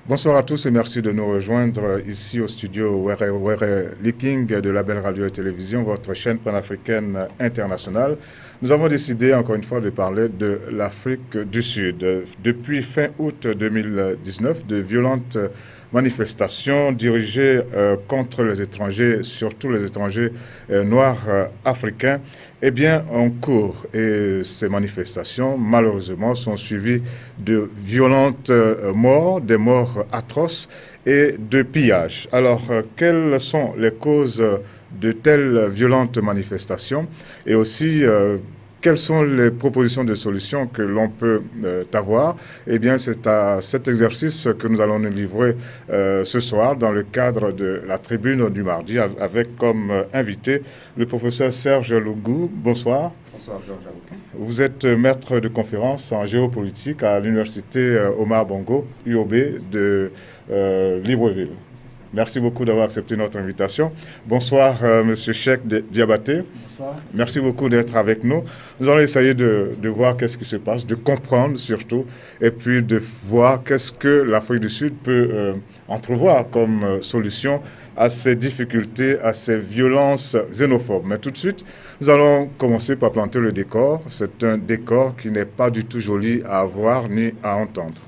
Bonsoir à tous et merci de nous rejoindre ici au studio Were Leaking de la Belle Radio et Télévision, votre chaîne panafricaine internationale. Nous avons décidé encore une fois de parler de l'Afrique du Sud. Depuis fin août 2019, de violentes manifestations dirigées contre les étrangers, surtout les étrangers noirs africains, en cours. Et ces manifestations, malheureusement, sont suivies de violentes morts, des morts atroces et de pillages. Alors, quelles sont les causes de telles violentes manifestations et aussi quelles sont les propositions de solutions que l'on peut avoir? C'est à cet exercice que nous allons nous livrer ce soir dans le cadre de la tribune du mardi avec comme invité le professeur Serge Lougou. Bonsoir. Bonsoir, Georges Aouki. Vous êtes maître de conférence en géopolitique à l'université Omar Bongo, UOB de Libreville. Merci beaucoup d'avoir accepté notre invitation. Bonsoir, Monsieur Cheikh Diabaté. Bonsoir. Merci beaucoup d'être avec nous. Nous allons essayer de voir qu'est-ce qui se passe, de comprendre surtout, et puis de voir qu'est-ce que l'Afrique du Sud peut entrevoir comme solution à ces difficultés, à ces violences xénophobes. Mais tout de suite, nous allons commencer par planter le décor. C'est un décor qui n'est pas du tout joli à voir ni à entendre.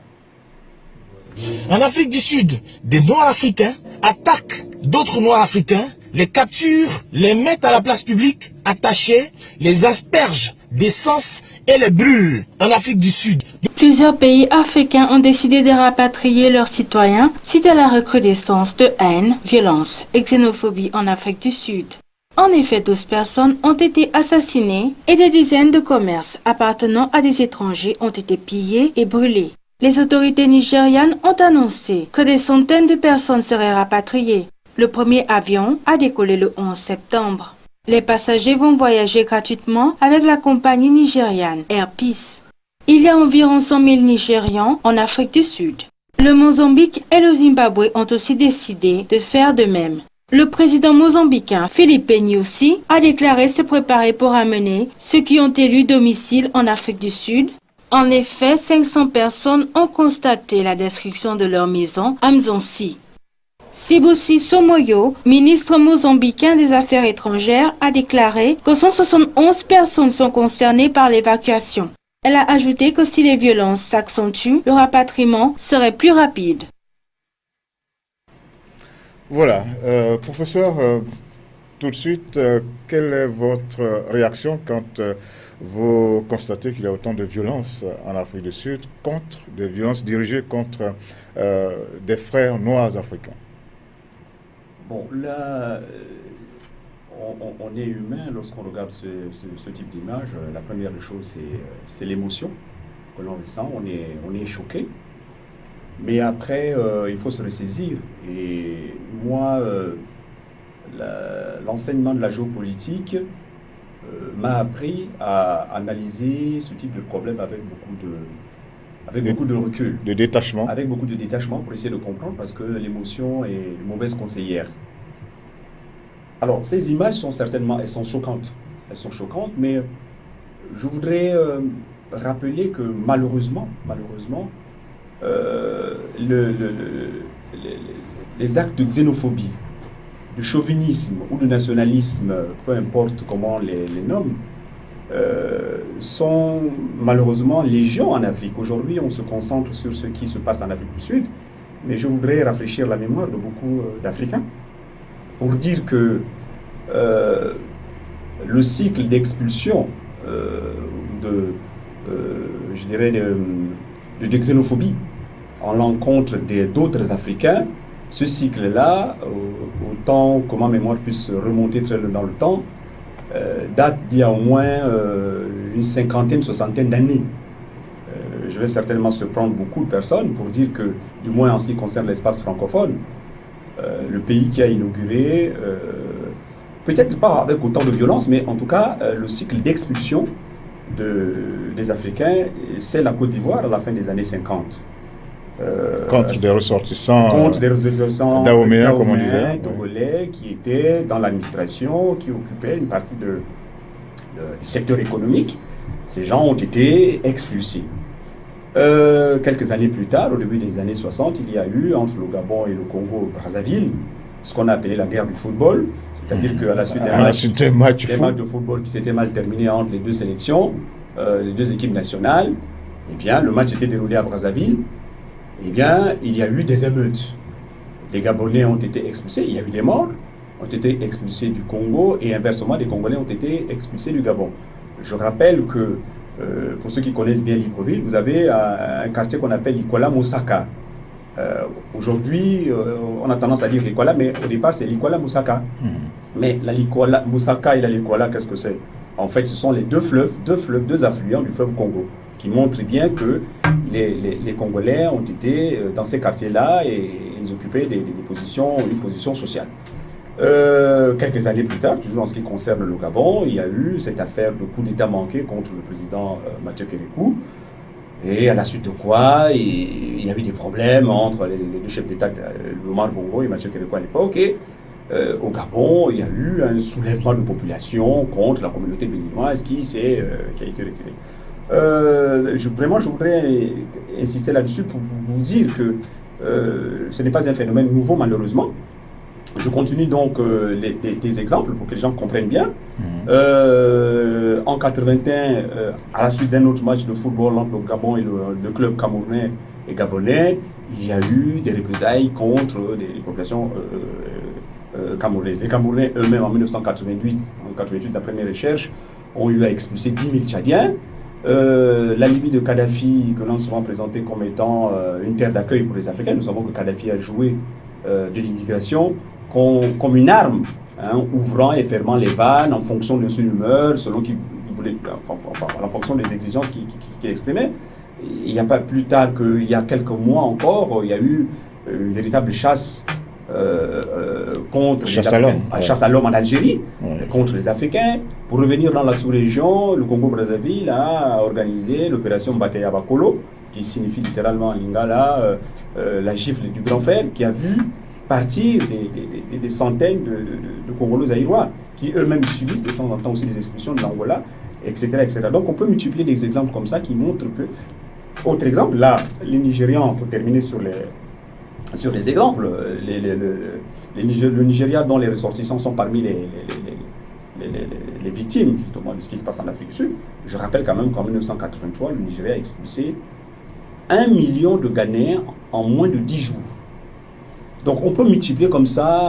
En Afrique du Sud, des Noirs africains attaquent d'autres Noirs africains, les capturent, les mettent à la place publique, attachés, les aspergent d'essence et les brûlent en Afrique du Sud. Plusieurs pays africains ont décidé de rapatrier leurs citoyens suite à la recrudescence de haine, violence et xénophobie en Afrique du Sud. En effet, 12 personnes ont été assassinées et des dizaines de commerces appartenant à des étrangers ont été pillés et brûlés. Les autorités nigérianes ont annoncé que des centaines de personnes seraient rapatriées. Le premier avion a décollé le 11 septembre. Les passagers vont voyager gratuitement avec la compagnie nigériane Air Peace. Il y a environ 100 000 Nigérians en Afrique du Sud. Le Mozambique et le Zimbabwe ont aussi décidé de faire de même. Le président mozambicain Filipe Nyusi a déclaré se préparer pour amener ceux qui ont élu domicile en Afrique du Sud. En effet, 500 personnes ont constaté la destruction de leur maison à Mzonsi. Sibusi Somoyo, ministre mozambicain des Affaires étrangères, a déclaré que 171 personnes sont concernées par l'évacuation. Elle a ajouté que si les violences s'accentuent, le rapatriement serait plus rapide. Voilà. Professeur, tout de suite, quelle est votre réaction quand vous constatez qu'il y a autant de violences en Afrique du Sud, des violences dirigées contre des frères noirs africains? Bon, là, on est humain lorsqu'on regarde ce type d'image. La première des choses, c'est l'émotion que l'on ressent. On est choqué. Mais après, il faut se ressaisir. Et moi, l'enseignement de la géopolitique m'a appris à analyser ce type de problème avec beaucoup de recul. De détachement. Avec beaucoup de détachement pour essayer de comprendre, parce que l'émotion est une mauvaise conseillère. Alors, ces images elles sont choquantes. Elles sont choquantes, mais je voudrais rappeler que malheureusement, les actes de xénophobie, de chauvinisme ou de nationalisme, peu importe comment les nomme, sont malheureusement légion en Afrique. Aujourd'hui, on se concentre sur ce qui se passe en Afrique du Sud, mais je voudrais rafraîchir la mémoire de beaucoup d'Africains pour dire que le cycle d'expulsion de xénophobie en l'encontre d'autres Africains, ce cycle-là, autant que ma mémoire puisse remonter très dans le temps, date d'il y a au moins une cinquantaine, soixantaine d'années. Je vais certainement surprendre beaucoup de personnes pour dire que, du moins en ce qui concerne l'espace francophone, le pays qui a inauguré, peut-être pas avec autant de violence, mais en tout cas, le cycle d'expulsion des Africains, c'est la Côte d'Ivoire à la fin des années 50. Contre des ressortissants dahoméens, comme on disait, togolais, qui étaient dans l'administration, qui occupaient une partie du secteur économique. Ces gens ont été expulsés. Quelques années plus tard, au début des années 60, il y a eu entre le Gabon et le Congo-Brazzaville ce qu'on a appelé la guerre du football. C'est-à-dire qu'à la suite des matchs de football qui s'étaient mal terminés entre les deux sélections, les deux équipes nationales, eh bien, le match s'était déroulé à Brazzaville. Eh bien, il y a eu des émeutes. Les Gabonais ont été expulsés, il y a eu des morts, ont été expulsés du Congo et inversement, les Congolais ont été expulsés du Gabon. Je rappelle que, pour ceux qui connaissent bien Libreville, vous avez un quartier qu'on appelle Likola Moussaka. Aujourd'hui, on a tendance à dire Likola, mais au départ, c'est Likola Moussaka. Mais la Likola Moussaka et la Likola, qu'est-ce que c'est? En fait, ce sont les deux affluents du fleuve Congo, qui montrent bien que les Congolais ont été dans ces quartiers-là et ils occupaient une position sociale. Quelques années plus tard, toujours en ce qui concerne le Gabon, il y a eu cette affaire de coup d'État manqué contre le président Mathieu Kérékou. Et à la suite de quoi, il y a eu des problèmes entre les deux chefs d'État, Omar Bongo et Mathieu Kérékou à l'époque. Et au Gabon, il y a eu un soulèvement de population contre la communauté béninoise qui a été retirée. Je voudrais insister là-dessus pour vous dire que ce n'est pas un phénomène nouveau malheureusement. Je continue donc des exemples pour que les gens comprennent bien. En 81, à la suite d'un autre match de football entre le Gabon et le club camerounais et gabonais, il y a eu des représailles contre les populations camerounaises. Les Camerounais eux-mêmes en 1988, d'après mes recherches, ont eu à expulser 10 000 Tchadiens. La Libye de Kadhafi, que l'on a souvent présenté comme étant une terre d'accueil pour les Africains, nous savons que Kadhafi a joué de l'immigration comme une arme, ouvrant et fermant les vannes en fonction de son humeur, selon qu'il voulait, en fonction des exigences qu'il exprimait. Il n'y a pas plus tard qu'il y a quelques mois encore, il y a eu une véritable chasse contre chasse à l'homme en Algérie, contre les Africains. Pour revenir dans la sous-région, le Congo-Brazzaville a organisé l'opération Mbateya Bakolo, qui signifie littéralement en lingala la gifle du grand frère, qui a vu partir des centaines de Congolais zaïrois, qui eux-mêmes subissent de temps en temps aussi des expulsions de l'Angola, etc., etc. Donc on peut multiplier des exemples comme ça qui montrent que... Autre exemple, là, les Nigérians, pour terminer sur les exemples, le Nigeria dont les ressortissants sont parmi les victimes justement de ce qui se passe en Afrique du Sud. Je rappelle quand même qu'en 1983, le Nigeria a expulsé 1 million de Ghanéens en moins de 10 jours. Donc on peut multiplier comme ça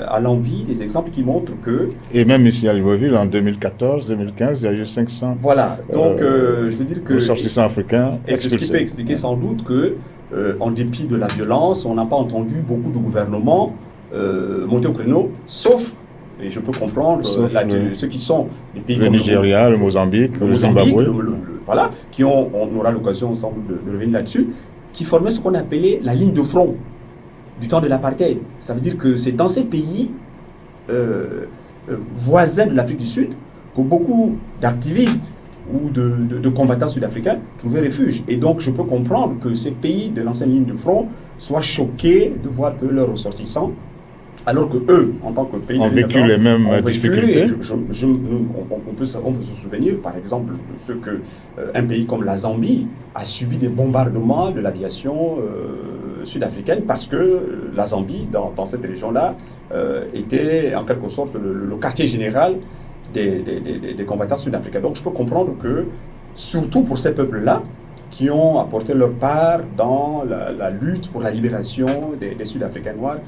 à l'envi des exemples qui montrent que... Et même ici à Libreville, en 2014, 2015, il y a eu 500... Voilà, donc je veux dire que... ressortissants africains expulsés. Ce qui peut expliquer sans doute que, en dépit de la violence, on n'a pas entendu beaucoup de gouvernements monter au créneau, sauf, et je peux comprendre, ceux qui sont des pays le comme Nigeria, le Mozambique, le Zimbabwe. Voilà, on aura l'occasion ensemble de revenir là-dessus, qui formaient ce qu'on appelait la ligne de front du temps de l'apartheid. Ça veut dire que c'est dans ces pays voisins de l'Afrique du Sud que beaucoup d'activistes ou de combattants sud-africains trouvaient refuge. Et donc je peux comprendre que ces pays de l'ancienne ligne de front soient choqués de voir que leurs ressortissants, alors que eux, en tant que pays ont vécu les mêmes difficultés. On peut se souvenir, par exemple, de ce qu'un pays comme la Zambie a subi des bombardements de l'aviation sud-africaine parce que la Zambie, dans cette région-là, était en quelque sorte le quartier général des combattants sud-africains. Donc je peux comprendre que, surtout pour ces peuples-là, qui ont apporté leur part dans la lutte pour la libération des Sud-Africains noirs,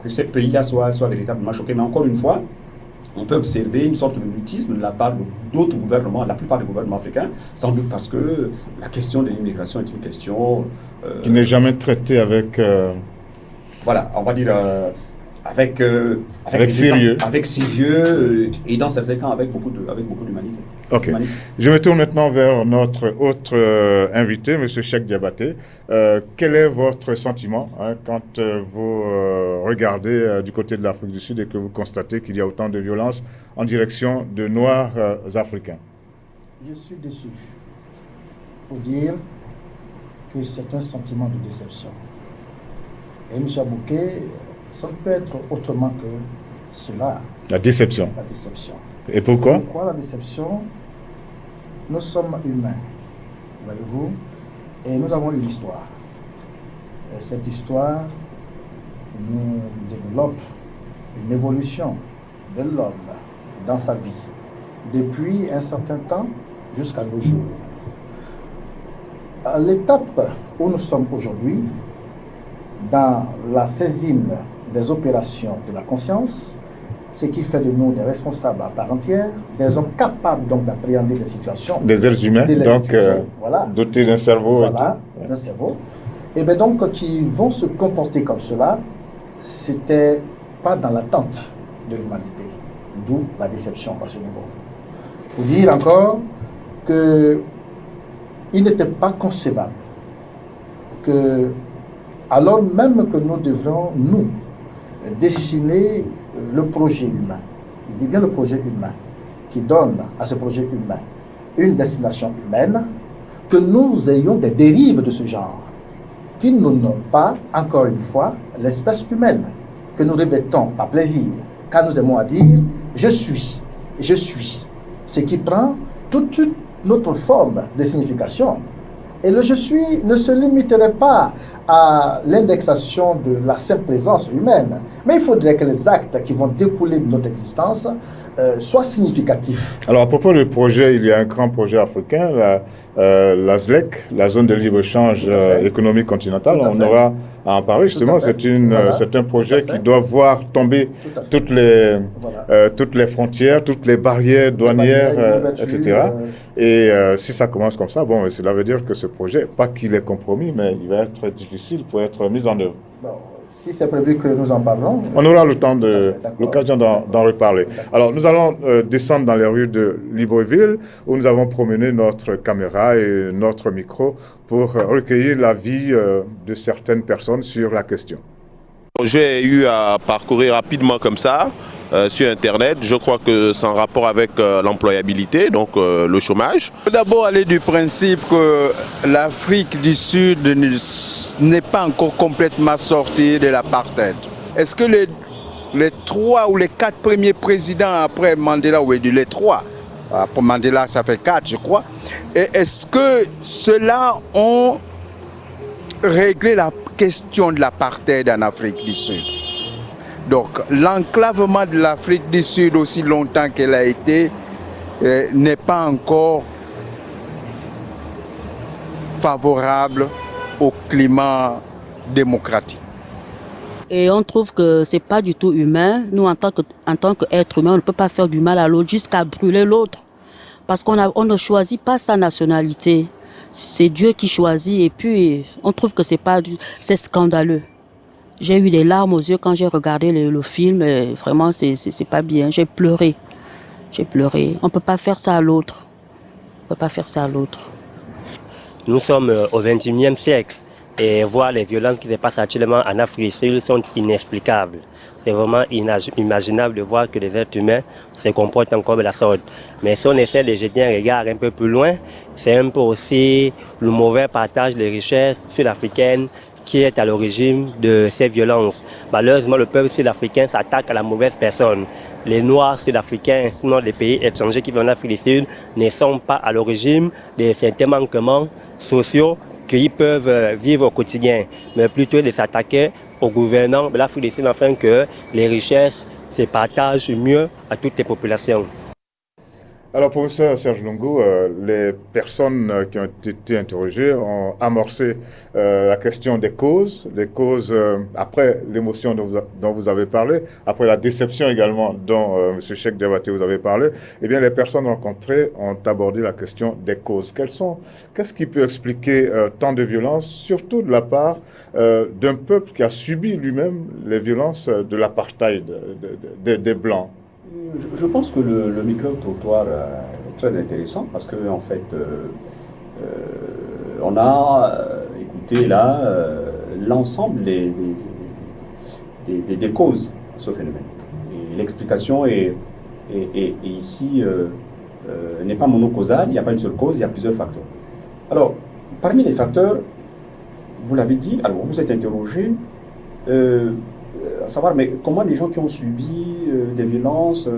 que ces pays-là soient véritablement choqués. Mais encore une fois, on peut observer une sorte de mutisme de la part d'autres gouvernements, la plupart des gouvernements africains, sans doute parce que la question de l'immigration est une question... qui n'est jamais traitée avec... Voilà, on va dire... avec sérieux. Avec sérieux et dans certains cas avec beaucoup d'humanité. Ok. Je me tourne maintenant vers notre autre invité, M. Cheikh Diabaté. Quel est votre sentiment quand vous regardez du côté de l'Afrique du Sud et que vous constatez qu'il y a autant de violence en direction de Noirs africains? Je suis déçu pour dire que c'est un sentiment de déception. Et M. Abouké, ça ne peut être autrement que cela. La déception. La déception. Et pourquoi? Pourquoi la déception? Nous sommes humains. Voyez-vous, Et nous avons une histoire. Et cette histoire nous développe une évolution de l'homme dans sa vie, depuis un certain temps jusqu'à nos jours. À l'étape où nous sommes aujourd'hui, dans la saisine des opérations de la conscience, ce qui fait de nous des responsables à part entière, des hommes capables donc d'appréhender les situations. Des êtres humains, donc voilà, dotés d'un cerveau. Voilà, d'un cerveau. Et bien donc, qui vont se comporter comme cela, c'était pas dans l'attente de l'humanité. D'où la déception à ce niveau. Pour dire encore que il n'était pas concevable que, alors même que nous devrions, nous, dessiner le projet humain, je dis bien le projet humain, qui donne à ce projet humain une destination humaine, que nous ayons des dérives de ce genre, qui ne nomment pas, encore une fois, l'espèce humaine, que nous revêtons par plaisir, car nous aimons à dire « je suis », ce qui prend toute notre forme de signification. Et le « je suis » ne se limiterait pas à l'indexation de la simple présence humaine, mais il faudrait que les actes qui vont découler de notre existence soient significatifs. Alors à propos du projet, il y a un grand projet africain, la ZLEC, la zone de libre-échange économique continentale. On aura à en parler justement. C'est un projet qui doit voir tomber toutes les frontières, toutes les barrières douanières, etc. Et si ça commence comme ça, bon, cela veut dire que ce projet, pas qu'il est compromis, mais il va être difficile pour être mis en œuvre. Bon, si c'est prévu que nous en parlons... On aura l'occasion d'en reparler. Alors, nous allons descendre dans les rues de Libreville, où nous avons promené notre caméra et notre micro pour recueillir l'avis de certaines personnes sur la question. J'ai eu à parcourir rapidement comme ça, sur Internet. Je crois que c'est en rapport avec l'employabilité, donc le chômage. D'abord, aller du principe que l'Afrique du Sud n'est pas encore complètement sortie de l'apartheid. Est-ce que les 3 ou les 4 premiers présidents après Mandela, ou les 3, pour Mandela ça fait 4 je crois, est-ce que ceux-là ont réglé la question de l'apartheid en Afrique du Sud? Donc l'enclavement de l'Afrique du Sud, aussi longtemps qu'elle a été, n'est pas encore favorable au climat démocratique. Et on trouve que ce n'est pas du tout humain. Nous, en tant qu'être humain, on ne peut pas faire du mal à l'autre jusqu'à brûler l'autre. Parce qu'on ne choisit pas sa nationalité. C'est Dieu qui choisit. Et puis, on trouve que c'est scandaleux. J'ai eu des larmes aux yeux quand j'ai regardé le film. Et vraiment, c'est pas bien. J'ai pleuré. On ne peut pas faire ça à l'autre. Nous sommes au XXIe siècle. Et voir les violences qui se passent actuellement en Afrique du Sud sont inexplicables. C'est vraiment inimaginable de voir que les êtres humains se comportent encore de la sorte. Mais si on essaie de jeter un regard un peu plus loin, c'est un peu aussi le mauvais partage des richesses sud-africaines qui est à l'origine de ces violences. Malheureusement, le peuple sud-africain s'attaque à la mauvaise personne. Les Noirs sud-africains, sinon les pays étrangers qui viennent en Afrique du Sud, ne sont pas à l'origine de certains manquements sociaux qu'ils peuvent vivre au quotidien, mais plutôt de s'attaquer aux gouvernants de l'Afrique du Sud afin que les richesses se partagent mieux à toutes les populations. Alors, professeur Serge Lungu, les personnes qui ont été interrogées ont amorcé la question des causes après l'émotion dont vous avez parlé, après la déception également dont M. Cheikh Diabaté vous avez parlé. Eh bien, les personnes rencontrées ont abordé la question des causes. Qu'est-ce qui peut expliquer tant de violences, surtout de la part d'un peuple qui a subi lui-même les violences de l'apartheid des Blancs? Je pense que le micro-trottoir est très intéressant parce qu'en fait, on a écouté là l'ensemble des causes à ce phénomène. Et l'explication est ici n'est pas monocausale, il n'y a pas une seule cause, il y a plusieurs facteurs. Alors, parmi les facteurs, vous l'avez dit, alors vous êtes interrogé, à savoir, mais comment les gens qui ont subi des violences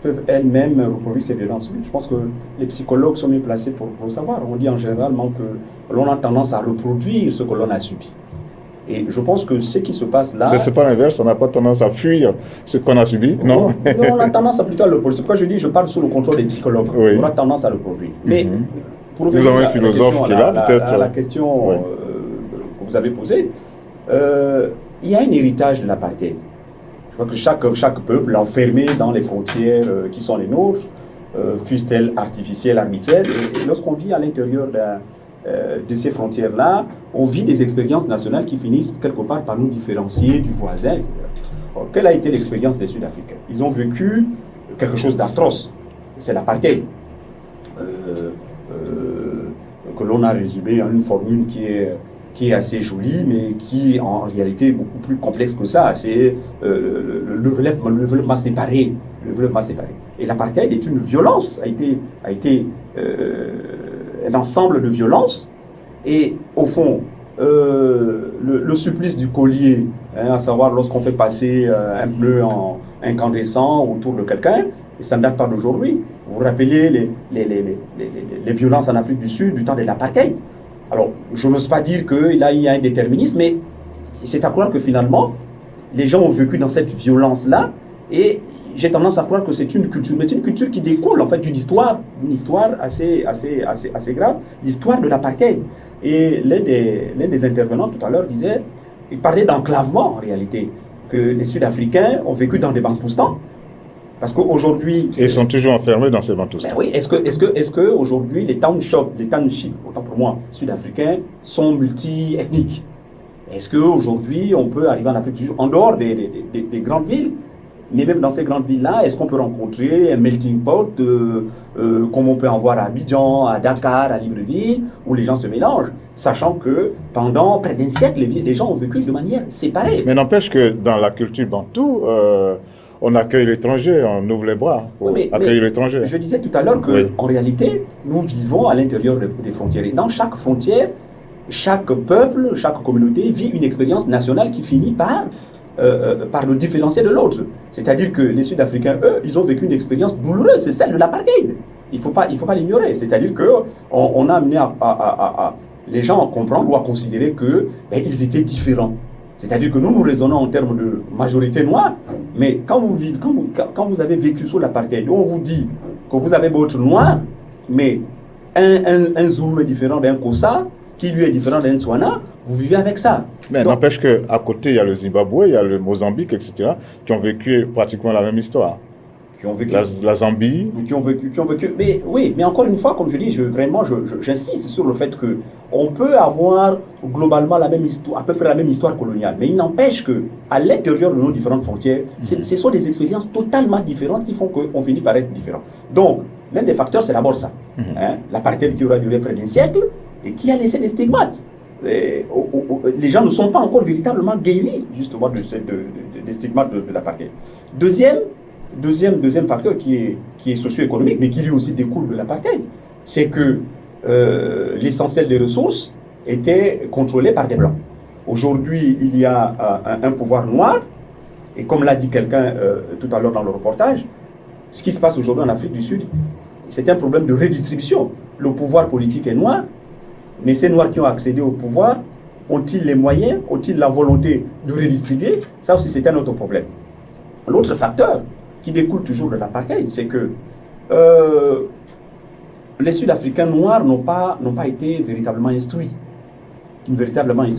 peuvent elles-mêmes reproduire ces violences. Oui, je pense que les psychologues sont mieux placés pour savoir. On dit en généralement que l'on a tendance à reproduire ce que l'on a subi. Et je pense que ce qui se passe là... C'est pas l'inverse, on n'a pas tendance à fuir ce qu'on a subi, non? Non, on a tendance à plutôt à le reproduire. C'est pourquoi je dis, je parle sous le contrôle des psychologues. Oui. On a tendance à le reproduire. Mais pour nous avons un philosophe qui est là, peut-être. La question que vous avez posée, il y a un héritage de l'apartheid. Je crois que chaque peuple enfermé dans les frontières qui sont les nôtres, fussent-elles artificielles, arbitraires, et lorsqu'on vit à l'intérieur de ces frontières-là, on vit des expériences nationales qui finissent quelque part par nous différencier du voisin. Alors, quelle a été l'expérience des Sud-Africains? Ils ont vécu quelque chose d'atroce, c'est l'apartheid, que l'on a résumé en une formule qui est assez jolie, mais qui en réalité est beaucoup plus complexe que ça. C'est le développement séparé. Et l'apartheid est une violence, a été un ensemble de violences. Et au fond, le supplice du collier, à savoir lorsqu'on fait passer un pneu en incandescent autour de quelqu'un, et ça ne date pas d'aujourd'hui. Vous vous rappelez les violences en Afrique du Sud du temps de l'apartheid. Alors, je n'ose pas dire qu'il y a un déterminisme, mais c'est à croire que finalement, les gens ont vécu dans cette violence-là, et j'ai tendance à croire que c'est une culture, mais c'est une culture qui découle en fait d'une histoire assez grave, l'histoire de l'apartheid. Et l'un des intervenants tout à l'heure il parlait d'enclavement en réalité, que les Sud-Africains ont vécu dans des bantoustans. Parce qu'aujourd'hui... Et ils sont toujours enfermés dans ces bantoustans. Ben oui, est-ce que aujourd'hui les townships, autant pour moi, sud-africains, sont multi-ethniques? Est-ce qu'aujourd'hui on peut arriver en Afrique du Sud, en dehors des grandes villes, mais même dans ces grandes villes-là, est-ce qu'on peut rencontrer un melting pot comme on peut en voir à Abidjan, à Dakar, à Libreville, où les gens se mélangent, sachant que pendant près d'un siècle, les gens ont vécu de manière séparée. Mais n'empêche que dans la culture bantou, on accueille l'étranger, on ouvre les bras pour accueillir l'étranger. Je disais tout à l'heure qu'en réalité, nous vivons à l'intérieur des frontières. Et dans chaque frontière, chaque peuple, chaque communauté vit une expérience nationale qui finit par le différencier de l'autre. C'est-à-dire que les Sud-Africains, eux, ils ont vécu une expérience douloureuse, c'est celle de l'apartheid. Il faut pas l'ignorer. C'est-à-dire qu'on a amené les gens à comprendre ou à considérer qu'ils étaient différents. C'est-à-dire que nous raisonnons en termes de majorité noire, mais quand vous avez vécu sous l'apartheid, on vous dit que vous avez beau être noir, mais un Zoulou est différent d'un Kossa, qui lui est différent d'un Tswana, vous vivez avec ça. Mais n'empêche qu'à côté, il y a le Zimbabwe, il y a le Mozambique, etc., qui ont vécu pratiquement la même histoire. Qui ont vécu, la Zambie. Qui ont vécu. Mais oui, mais encore une fois, comme je dis, j'insiste sur le fait qu'on peut avoir globalement la même histoire, à peu près la même histoire coloniale. Mais il n'empêche qu'à l'intérieur de nos différentes frontières, ce sont des expériences totalement différentes qui font qu'on finit par être différents. Donc, l'un des facteurs, c'est d'abord ça. L'apartheid qui aura duré près d'un siècle et qui a laissé des stigmates. Les gens ne sont pas encore véritablement guéris, justement, des stigmates de l'apartheid. Deuxième facteur qui est socio-économique, mais qui lui aussi découle de l'apartheid, c'est que l'essentiel des ressources était contrôlé par des Blancs. Aujourd'hui, il y a un pouvoir noir, et comme l'a dit quelqu'un tout à l'heure dans le reportage, ce qui se passe aujourd'hui en Afrique du Sud, c'est un problème de redistribution. Le pouvoir politique est noir, mais ces Noirs qui ont accédé au pouvoir, ont-ils les moyens, ont-ils la volonté de redistribuer? Ça aussi, c'est un autre problème. L'autre facteur qui découle toujours de l'apartheid, c'est que les Sud-Africains noirs n'ont pas été véritablement instruits.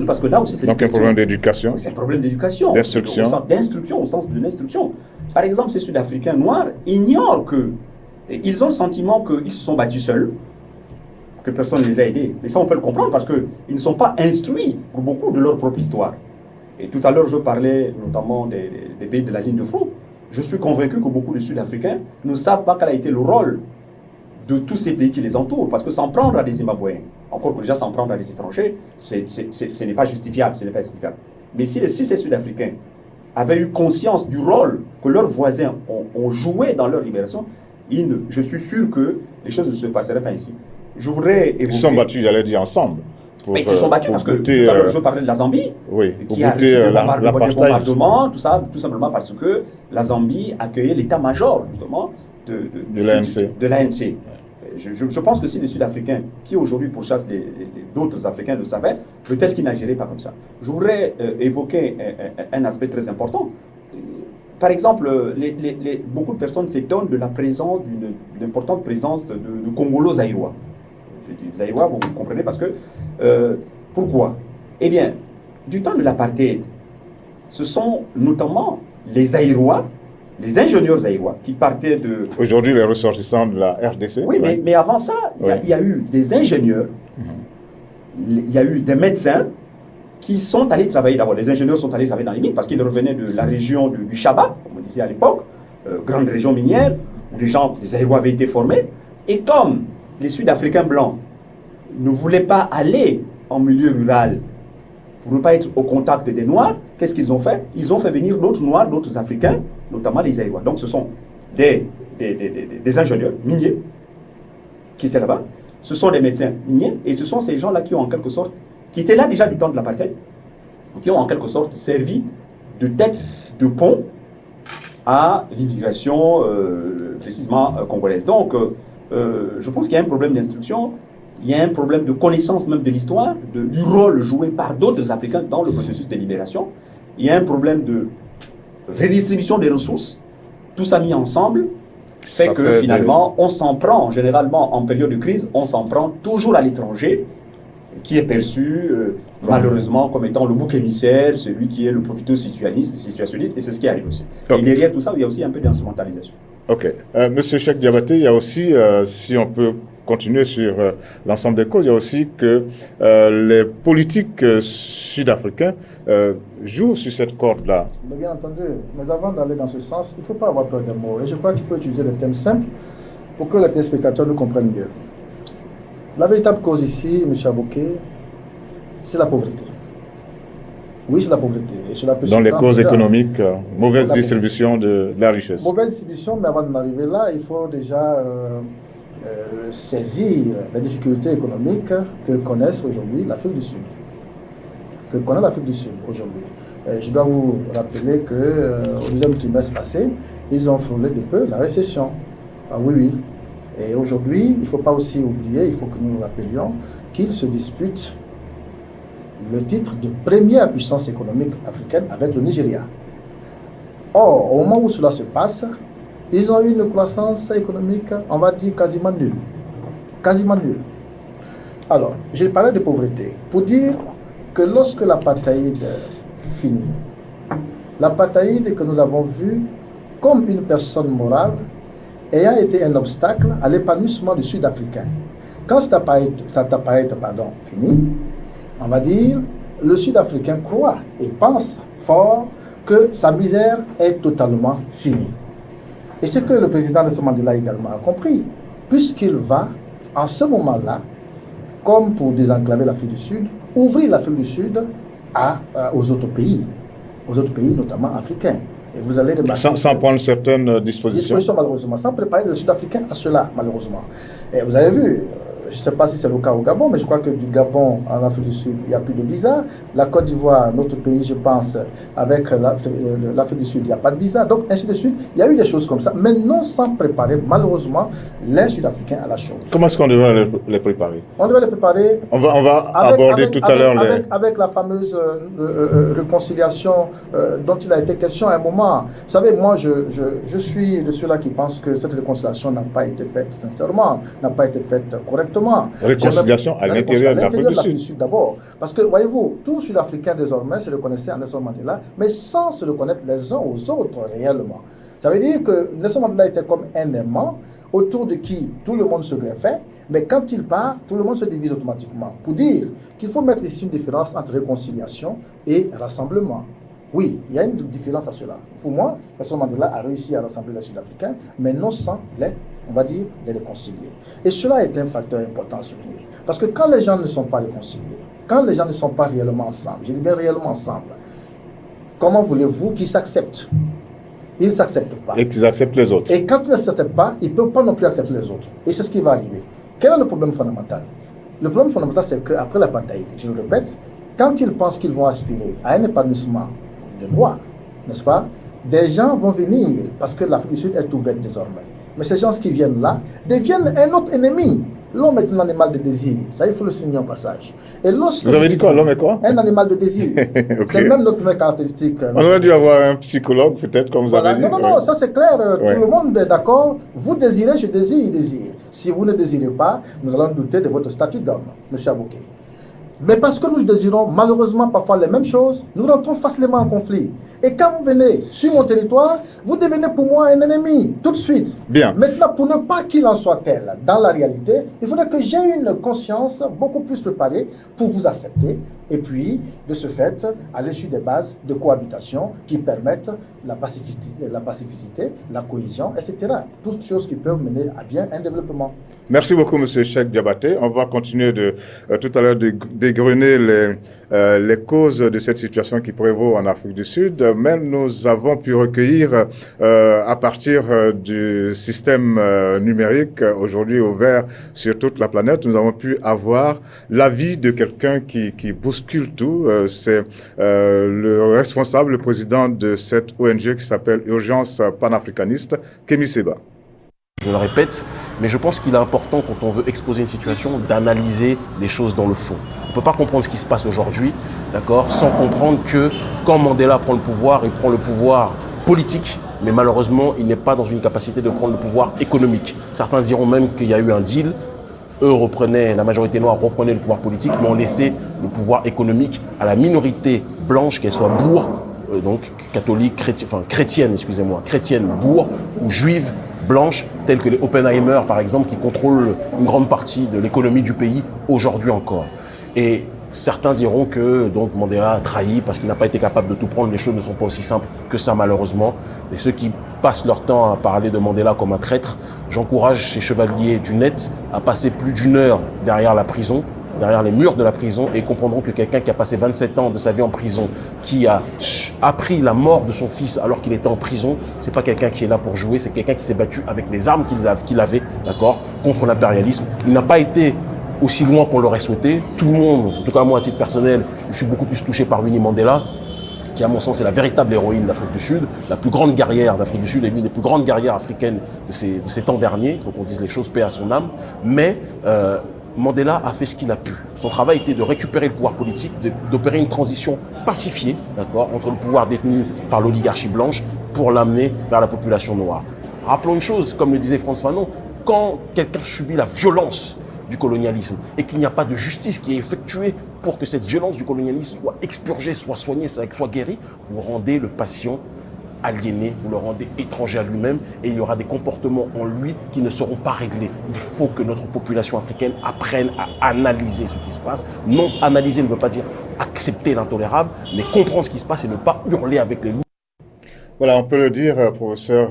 Parce que là aussi, c'est donc un problème d'éducation. C'est un problème d'éducation. D'instruction, au sens de l'instruction. Par exemple, ces Sud-Africains noirs ignorent ils ont le sentiment qu'ils se sont battus seuls, que personne ne les a aidés. Mais ça, on peut le comprendre parce qu'ils ne sont pas instruits pour beaucoup de leur propre histoire. Et tout à l'heure, je parlais notamment des pays de la ligne de front. Je suis convaincu que beaucoup de Sud-Africains ne savent pas quel a été le rôle de tous ces pays qui les entourent, parce que s'en prendre à des Zimbabwéens, encore que déjà s'en prendre à des étrangers, ce n'est pas justifiable, ce n'est pas explicable. Mais si ces Sud-Africains avaient eu conscience du rôle que leurs voisins ont joué dans leur libération, je suis sûr que les choses ne se passeraient pas ici. Je voudrais évoquer... Ils sont battus, j'allais dire, ensemble. Mais ils se sont battus parce que tout à l'heure je parlais de la Zambie, qui a reçu des bombardements, tout ça, tout simplement parce que la Zambie accueillait l'état-major justement de l'ANC. Je pense que si les Sud-Africains, qui aujourd'hui pourchassent d'autres Africains le savaient, peut-être qu'ils n'agiraient pas comme ça. Je voudrais évoquer un aspect très important. Par exemple, beaucoup de personnes s'étonnent de la présence, d'une importante présence de Congolo-Zaïrois. Je dis Zaïrois, vous comprenez, parce que... pourquoi? Eh bien, du temps de l'apartheid, ce sont notamment les Zaïrois, les ingénieurs zaïrois qui partaient de... Aujourd'hui, les ressortissants de la RDC. Oui, mais avant ça, il y a eu des ingénieurs, il y a eu des médecins qui sont allés travailler d'abord. Les ingénieurs sont allés travailler dans les mines parce qu'ils revenaient de la région du Chaba, comme on disait à l'époque, grande région minière, où les Zaïrois avaient été formés. Et comme les Sud-Africains blancs ne voulaient pas aller en milieu rural pour ne pas être au contact des Noirs, qu'est-ce qu'ils ont fait? Ils ont fait venir d'autres Noirs, d'autres Africains, notamment les Zaïrois. Donc ce sont des ingénieurs miniers qui étaient là-bas, ce sont des médecins miniers, et ce sont ces gens-là qui ont en quelque sorte, qui étaient là déjà du temps de l'apartheid, qui ont en quelque sorte servi de tête de pont à l'immigration précisément congolaise. Donc je pense qu'il y a un problème d'instruction, il y a un problème de connaissance même de l'histoire, du rôle joué par d'autres Africains dans le processus de libération. Il y a un problème de redistribution des ressources. Tout ça mis ensemble fait que finalement, on s'en prend, généralement en période de crise, on s'en prend toujours à l'étranger, qui est perçu malheureusement comme étant le bouc émissaire, celui qui est le profiteur situationniste, et c'est ce qui arrive aussi. Okay. Et derrière tout ça, il y a aussi un peu d'instrumentalisation. Ok. Monsieur Cheikh Diabaté, il y a aussi, si on peut continuer sur l'ensemble des causes, il y a aussi que les politiques sud-africains jouent sur cette corde-là. Bien entendu, mais avant d'aller dans ce sens, il ne faut pas avoir peur des mots. Et je crois qu'il faut utiliser des thèmes simples pour que les téléspectateurs nous comprennent mieux. La véritable cause ici, M. Abouké, c'est la pauvreté. Oui, c'est la pauvreté. Et cela peut dans les causes économiques, mauvaise distribution de la richesse. Mauvaise distribution, mais avant d'en arriver là, il faut déjà saisir les difficultés économiques que connaissent aujourd'hui l'Afrique du Sud. Que connaît l'Afrique du Sud aujourd'hui. Je dois vous rappeler qu'au deuxième trimestre passé, ils ont frôlé de peu la récession. Ah oui. Et aujourd'hui, il ne faut pas aussi oublier, il faut que nous nous rappelions qu'ils se disputent le titre de première puissance économique africaine avec le Nigeria. Or, au moment où cela se passe, ils ont eu une croissance économique, on va dire, quasiment nulle. Quasiment nulle. Alors, j'ai parlé de pauvreté pour dire que lorsque l'apartheid finit, l'apartheid que nous avons vu comme une personne morale ayant été un obstacle à l'épanouissement du Sud-Africain. Quand cet apartheid finit, on va dire, le Sud-Africain croit et pense fort que sa misère est totalement finie. Et c'est que le président Nelson Mandela également a compris, puisqu'il va, en ce moment-là, comme pour désenclaver l'Afrique du Sud, ouvrir l'Afrique du Sud aux autres pays notamment africains. Et vous allez sans prendre certaines dispositions, malheureusement, sans préparer les Sud-Africains à cela, malheureusement. Et vous avez vu, je ne sais pas si c'est le cas au Gabon, mais je crois que du Gabon en Afrique du Sud, il n'y a plus de visa. La Côte d'Ivoire, notre pays, je pense, avec l'Afrique du Sud, il n'y a pas de visa. Donc, ainsi de suite, il y a eu des choses comme ça, mais non sans préparer, malheureusement, les Sud-Africains à la chose. Comment est-ce qu'on devrait les préparer? On devrait les préparer... On va aborder tout à l'heure avec la fameuse réconciliation dont il a été question à un moment. Vous savez, moi, je suis de ceux-là qui pensent que cette réconciliation n'a pas été faite sincèrement, n'a pas été faite correctement. Réconciliation à l'intérieur de l'Afrique du Sud d'abord. Parce que, voyez-vous, tous Sud-Africains désormais se reconnaissaient à Nelson Mandela, mais sans se reconnaître les uns aux autres réellement. Ça veut dire que Nelson Mandela était comme un aimant autour de qui tout le monde se greffait, mais quand il part, tout le monde se divise automatiquement. Pour dire qu'il faut mettre ici une différence entre réconciliation et rassemblement. Oui, il y a une différence à cela. Pour moi, Nelson Mandela a réussi à rassembler les Sud-Africains, mais non sans on va dire, les réconcilier. Et cela est un facteur important à souligner. Parce que quand les gens ne sont pas réconciliés, quand les gens ne sont pas réellement ensemble, je dis bien réellement ensemble, comment voulez-vous qu'ils s'acceptent? Ils ne s'acceptent pas. Et qu'ils acceptent les autres. Et quand ils ne s'acceptent pas, ils ne peuvent pas non plus accepter les autres. Et c'est ce qui va arriver. Quel est le problème fondamental? Le problème fondamental, c'est qu'après l'apartheid, je le répète, quand ils pensent qu'ils vont aspirer à un épanouissement de droit, n'est-ce pas, des gens vont venir, parce que l'Afrique du Sud est ouverte désormais. Mais ces gens qui viennent là deviennent un autre ennemi. L'homme est un animal de désir. Ça, il faut le souligner au passage. Et vous avez dit quoi? L'homme est quoi? Un animal de désir. Okay. C'est même notre première caractéristique. On aurait dû avoir un psychologue, peut-être, comme vous avez dit. Non, ça c'est clair. Tout le monde est d'accord. Vous désirez, je désire, il désire. Si vous ne désirez pas, nous allons douter de votre statut d'homme, M. Abouké. Mais parce que nous désirons malheureusement parfois les mêmes choses, nous rentrons facilement en conflit. Et quand vous venez sur mon territoire, vous devenez pour moi un ennemi, tout de suite. Bien. Maintenant, pour ne pas qu'il en soit tel dans la réalité, il faudrait que j'ai une conscience beaucoup plus préparée pour vous accepter. Et puis, de ce fait, aller sur des bases de cohabitation qui permettent la pacificité, la cohésion, etc. Toutes choses qui peuvent mener à bien un développement. Merci beaucoup, M. Cheikh Diabaté. On va continuer tout à l'heure de dégrener les causes de cette situation qui prévaut en Afrique du Sud. Mais nous avons pu recueillir, à partir du système numérique, aujourd'hui ouvert sur toute la planète, nous avons pu avoir l'avis de quelqu'un qui bouscule tout. C'est le responsable, le président de cette ONG qui s'appelle Urgence panafricaniste, Kémy Séba. Je le répète, mais je pense qu'il est important, quand on veut exposer une situation, d'analyser les choses dans le fond. On ne peut pas comprendre ce qui se passe aujourd'hui, d'accord, sans comprendre que quand Mandela prend le pouvoir, il prend le pouvoir politique, mais malheureusement, il n'est pas dans une capacité de prendre le pouvoir économique. Certains diront même qu'il y a eu un deal. Eux la majorité noire reprenait le pouvoir politique, mais on laissait le pouvoir économique à la minorité blanche, qu'elle soit bourre, donc catholique, chrétienne, bourre ou juive, blanches, telles que les Oppenheimer, par exemple, qui contrôlent une grande partie de l'économie du pays aujourd'hui encore. Et certains diront que donc, Mandela a trahi parce qu'il n'a pas été capable de tout prendre. Les choses ne sont pas aussi simples que ça, malheureusement. Et ceux qui passent leur temps à parler de Mandela comme un traître, j'encourage ces chevaliers du net à passer plus d'1 heure derrière la prison, derrière les murs de la prison, et comprendront que quelqu'un qui a passé 27 ans de sa vie en prison, qui a appris la mort de son fils alors qu'il était en prison, c'est pas quelqu'un qui est là pour jouer, c'est quelqu'un qui s'est battu avec les armes qu'il avait, d'accord, contre l'impérialisme. Il n'a pas été aussi loin qu'on l'aurait souhaité. Tout le monde, en tout cas moi à titre personnel, je suis beaucoup plus touché par Winnie Mandela, qui à mon sens est la véritable héroïne d'Afrique du Sud, la plus grande guerrière d'Afrique du Sud et l'une des plus grandes guerrières africaines de ces temps derniers, il faut qu'on dise les choses, paix à son âme, mais Mandela a fait ce qu'il a pu. Son travail était de récupérer le pouvoir politique, d'opérer une transition pacifiée, d'accord, entre le pouvoir détenu par l'oligarchie blanche pour l'amener vers la population noire. Rappelons une chose, comme le disait Frantz Fanon, quand quelqu'un subit la violence du colonialisme et qu'il n'y a pas de justice qui est effectuée pour que cette violence du colonialisme soit expurgée, soit soignée, soit guérie, vous rendez le patient aliéné, vous le rendez étranger à lui-même et il y aura des comportements en lui qui ne seront pas réglés. Il faut que notre population africaine apprenne à analyser ce qui se passe. Non, analyser ne veut pas dire accepter l'intolérable, mais comprendre ce qui se passe et ne pas hurler avec les loups. Voilà, on peut le dire, professeur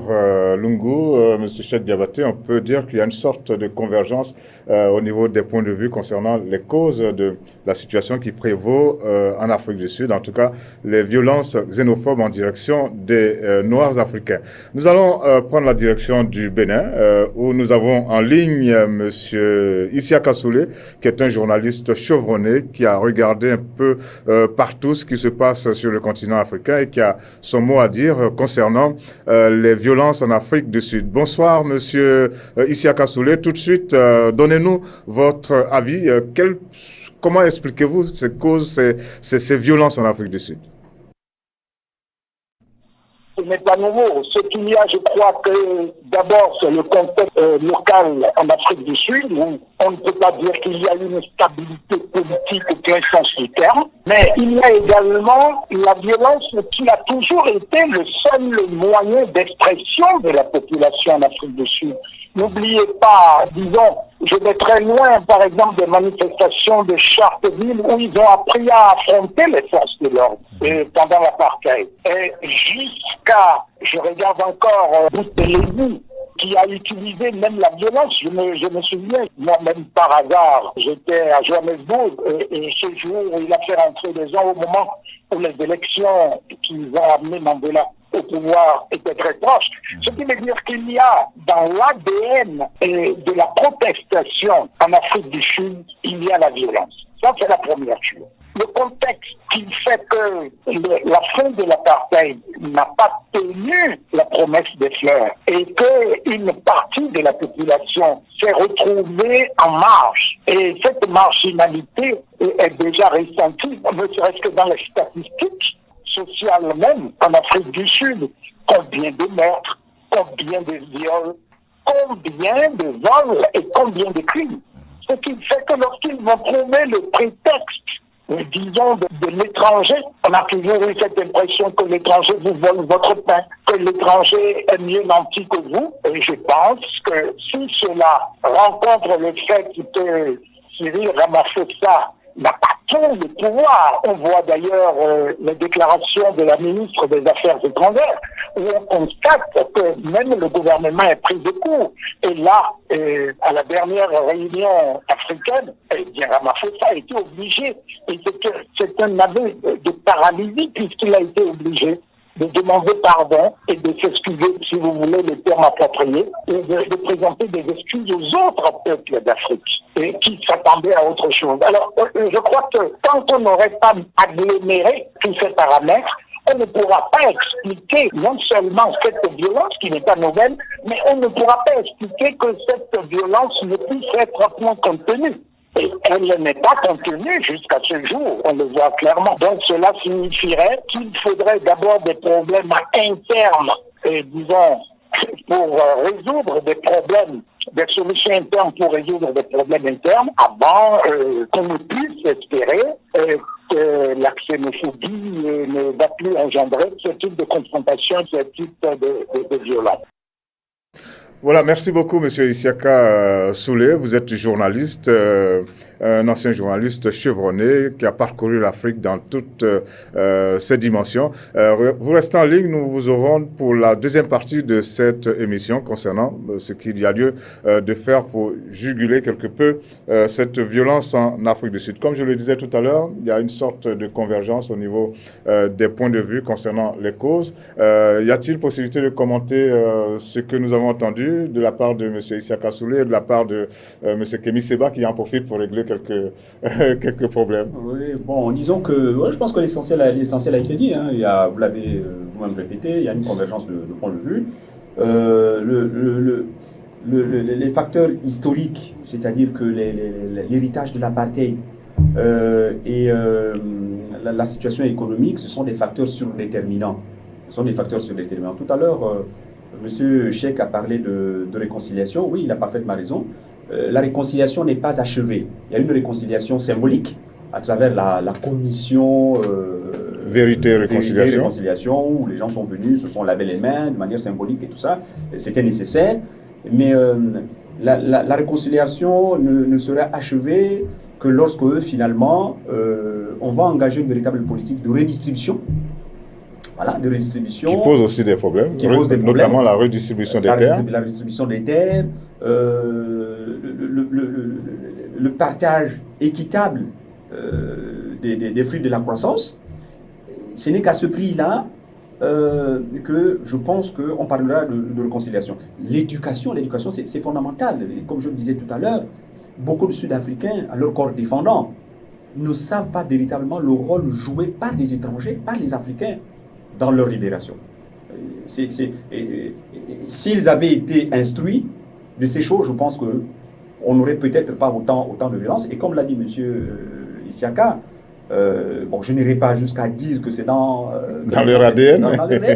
Lungu, M. Cheikh Diabaté, on peut dire qu'il y a une sorte de convergence au niveau des points de vue concernant les causes de la situation qui prévaut en Afrique du Sud, en tout cas les violences xénophobes en direction des Noirs africains. Nous allons prendre la direction du Bénin, où nous avons en ligne M. Isiaka Soulé, qui est un journaliste chevronné, qui a regardé un peu partout ce qui se passe sur le continent africain et qui a son mot à dire concernant les violences en Afrique du Sud. Bonsoir, Monsieur Isiaka Soulé. Tout de suite, donnez-nous votre avis. Comment expliquez-vous ces causes, ces violences en Afrique du Sud? Ce n'est pas nouveau. Ce qu'il y a, je crois que d'abord, c'est le contexte local en Afrique du Sud, où on ne peut pas dire qu'il y a une stabilité politique au plein sens du terme, mais il y a également la violence qui a toujours été le seul moyen d'expression de la population en Afrique du Sud. N'oubliez pas, disons, je vais très loin, par exemple, des manifestations de Sharpeville où ils ont appris à affronter les forces de l'ordre pendant l'apartheid. Et jusqu'à, je regarde encore Bouteflika, qui a utilisé même la violence. Je me souviens, moi-même par hasard, j'étais à Johannesburg et ce jour, il a fait rentrer des gens au moment où les élections qui ont amené Mandela au pouvoir était très proche. Ce qui veut dire qu'il y a dans l'ADN de la protestation en Afrique du Sud, il y a la violence. Ça, c'est la première chose. Le contexte qui fait que la fin de l'apartheid n'a pas tenu la promesse des fleurs et qu'une partie de la population s'est retrouvée en marge. Et cette marginalité est déjà ressentie, ne serait-ce que dans les statistiques sociales même en Afrique du Sud. Combien de meurtres, combien de viols, combien de vols et combien de crimes. Ce qui fait que lorsqu'ils vont trouver le prétexte, disons, de l'étranger, on a toujours eu cette impression que l'étranger vous vole votre pain, que l'étranger est mieux nanti que vous. Et je pense que si cela rencontre le fait que Cyril Ramaphosa n'a pas tout le pouvoir. On voit d'ailleurs les déclarations de la ministre des Affaires étrangères, où on constate que même le gouvernement est pris de court. Et là, à la dernière réunion africaine, Ramaphosa a été obligé, et c'est un aveu de paralysie, puisqu'il a été obligé de demander pardon et de s'excuser, si vous voulez, le terme approprié, et de présenter des excuses aux autres peuples d'Afrique et qui s'attendaient à autre chose. Alors, je crois que tant qu'on n'aurait pas aggloméré tous ces paramètres, on ne pourra pas expliquer non seulement cette violence qui n'est pas nouvelle, mais on ne pourra pas expliquer que cette violence ne puisse être point contenue. Et elle n'est pas contenue jusqu'à ce jour, on le voit clairement. Donc cela signifierait qu'il faudrait d'abord des problèmes internes, et disons, pour résoudre des problèmes, des solutions internes pour résoudre des problèmes internes, avant qu'on ne puisse espérer que la xénophobie ne va plus engendrer ce type de confrontation, ce type de violence. Voilà, merci beaucoup, Monsieur Isiaka Soulé. Vous êtes journaliste, un ancien journaliste chevronné qui a parcouru l'Afrique dans toutes ses dimensions. Vous restez en ligne, nous vous aurons pour la deuxième partie de cette émission concernant ce qu'il y a lieu de faire pour juguler quelque peu cette violence en Afrique du Sud. Comme je le disais tout à l'heure, il y a une sorte de convergence au niveau des points de vue concernant les causes. Y a-t-il possibilité de commenter ce que nous avons entendu de la part de M. Isiaka Soulé et de la part de M. Kémy Séba qui en profite pour régler quelques problèmes? Oui, bon, disons que je pense que l'essentiel a été dit. Hein. Vous l'avez vous-même répété, il y a une convergence de points de vue. Les facteurs historiques, c'est-à-dire que l'héritage de l'apartheid et la situation économique, ce sont des facteurs surdéterminants. Tout à l'heure, M. Cheikh a parlé de réconciliation. Oui, il a parfaitement raison. La réconciliation n'est pas achevée. Il y a une réconciliation symbolique à travers la commission Vérité et réconciliation, où les gens sont venus, se sont lavés les mains de manière symbolique et tout ça. C'était nécessaire. Mais la réconciliation ne sera achevée que lorsque, finalement, on va engager une véritable politique de redistribution. Voilà, de redistribution. Qui pose aussi des problèmes, notamment la redistribution des terres. La redistribution des terres, le partage équitable des fruits de la croissance. Ce n'est qu'à ce prix-là que je pense qu'on parlera de réconciliation. L'éducation, c'est fondamental. Et comme je le disais tout à l'heure, beaucoup de Sud-Africains, à leur corps défendant, ne savent pas véritablement le rôle joué par les étrangers, par les Africains, dans leur libération. S'ils avaient été instruits de ces choses, je pense qu'on n'aurait peut-être pas autant de violence. Et comme l'a dit M. Isiaka, bon, je n'irai pas jusqu'à dire que c'est dans leur ADN,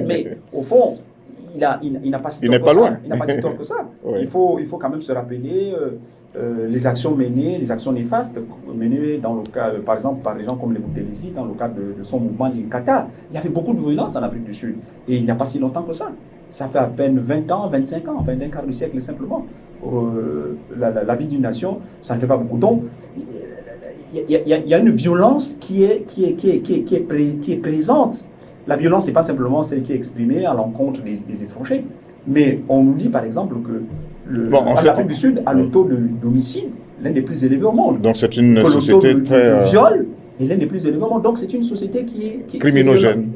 mais au fond, il n'a pas si tort que ça. Oui. Il faut quand même se rappeler les actions menées, les actions néfastes menées dans le cas, par exemple, par les gens comme les Boutelesi, dans le cadre de son mouvement Linkata. Il y avait beaucoup de violence en Afrique du Sud. Et il n'y a pas si longtemps que ça. Ça fait à peine 20 ans, 25 ans, enfin d'un quart de siècle simplement. Pour la vie d'une nation, ça ne fait pas beaucoup. Donc, il y a une violence qui est présente. La violence n'est pas simplement celle qui est exprimée à l'encontre des étrangers. Mais on nous dit par exemple que l'Afrique du Sud a le taux d'homicide l'un des plus élevés au monde. Donc c'est une société très... Le viol est l'un des plus élevés au monde. Donc c'est une société qui criminogène.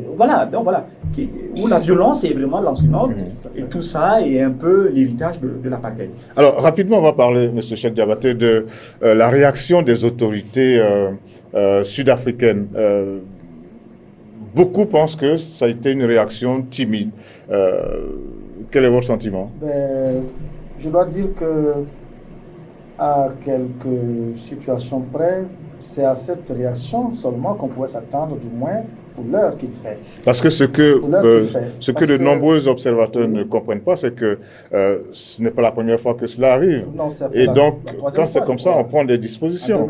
Où la violence est vraiment lancinante, et tout ça est un peu l'héritage de l'apartheid. Alors rapidement, on va parler, M. Cheikh Diabaté, de la réaction des autorités sud-africaines. Beaucoup pensent que ça a été une réaction timide. Quel est votre sentiment? Je dois dire que, à quelques situations près, c'est à cette réaction seulement qu'on pouvait s'attendre, du moins pour l'heure qu'il fait. Parce que ce que de nombreux observateurs ne comprennent pas, c'est que ce n'est pas la première fois que cela arrive. Non, et donc, quand c'est comme ça, on prend des dispositions.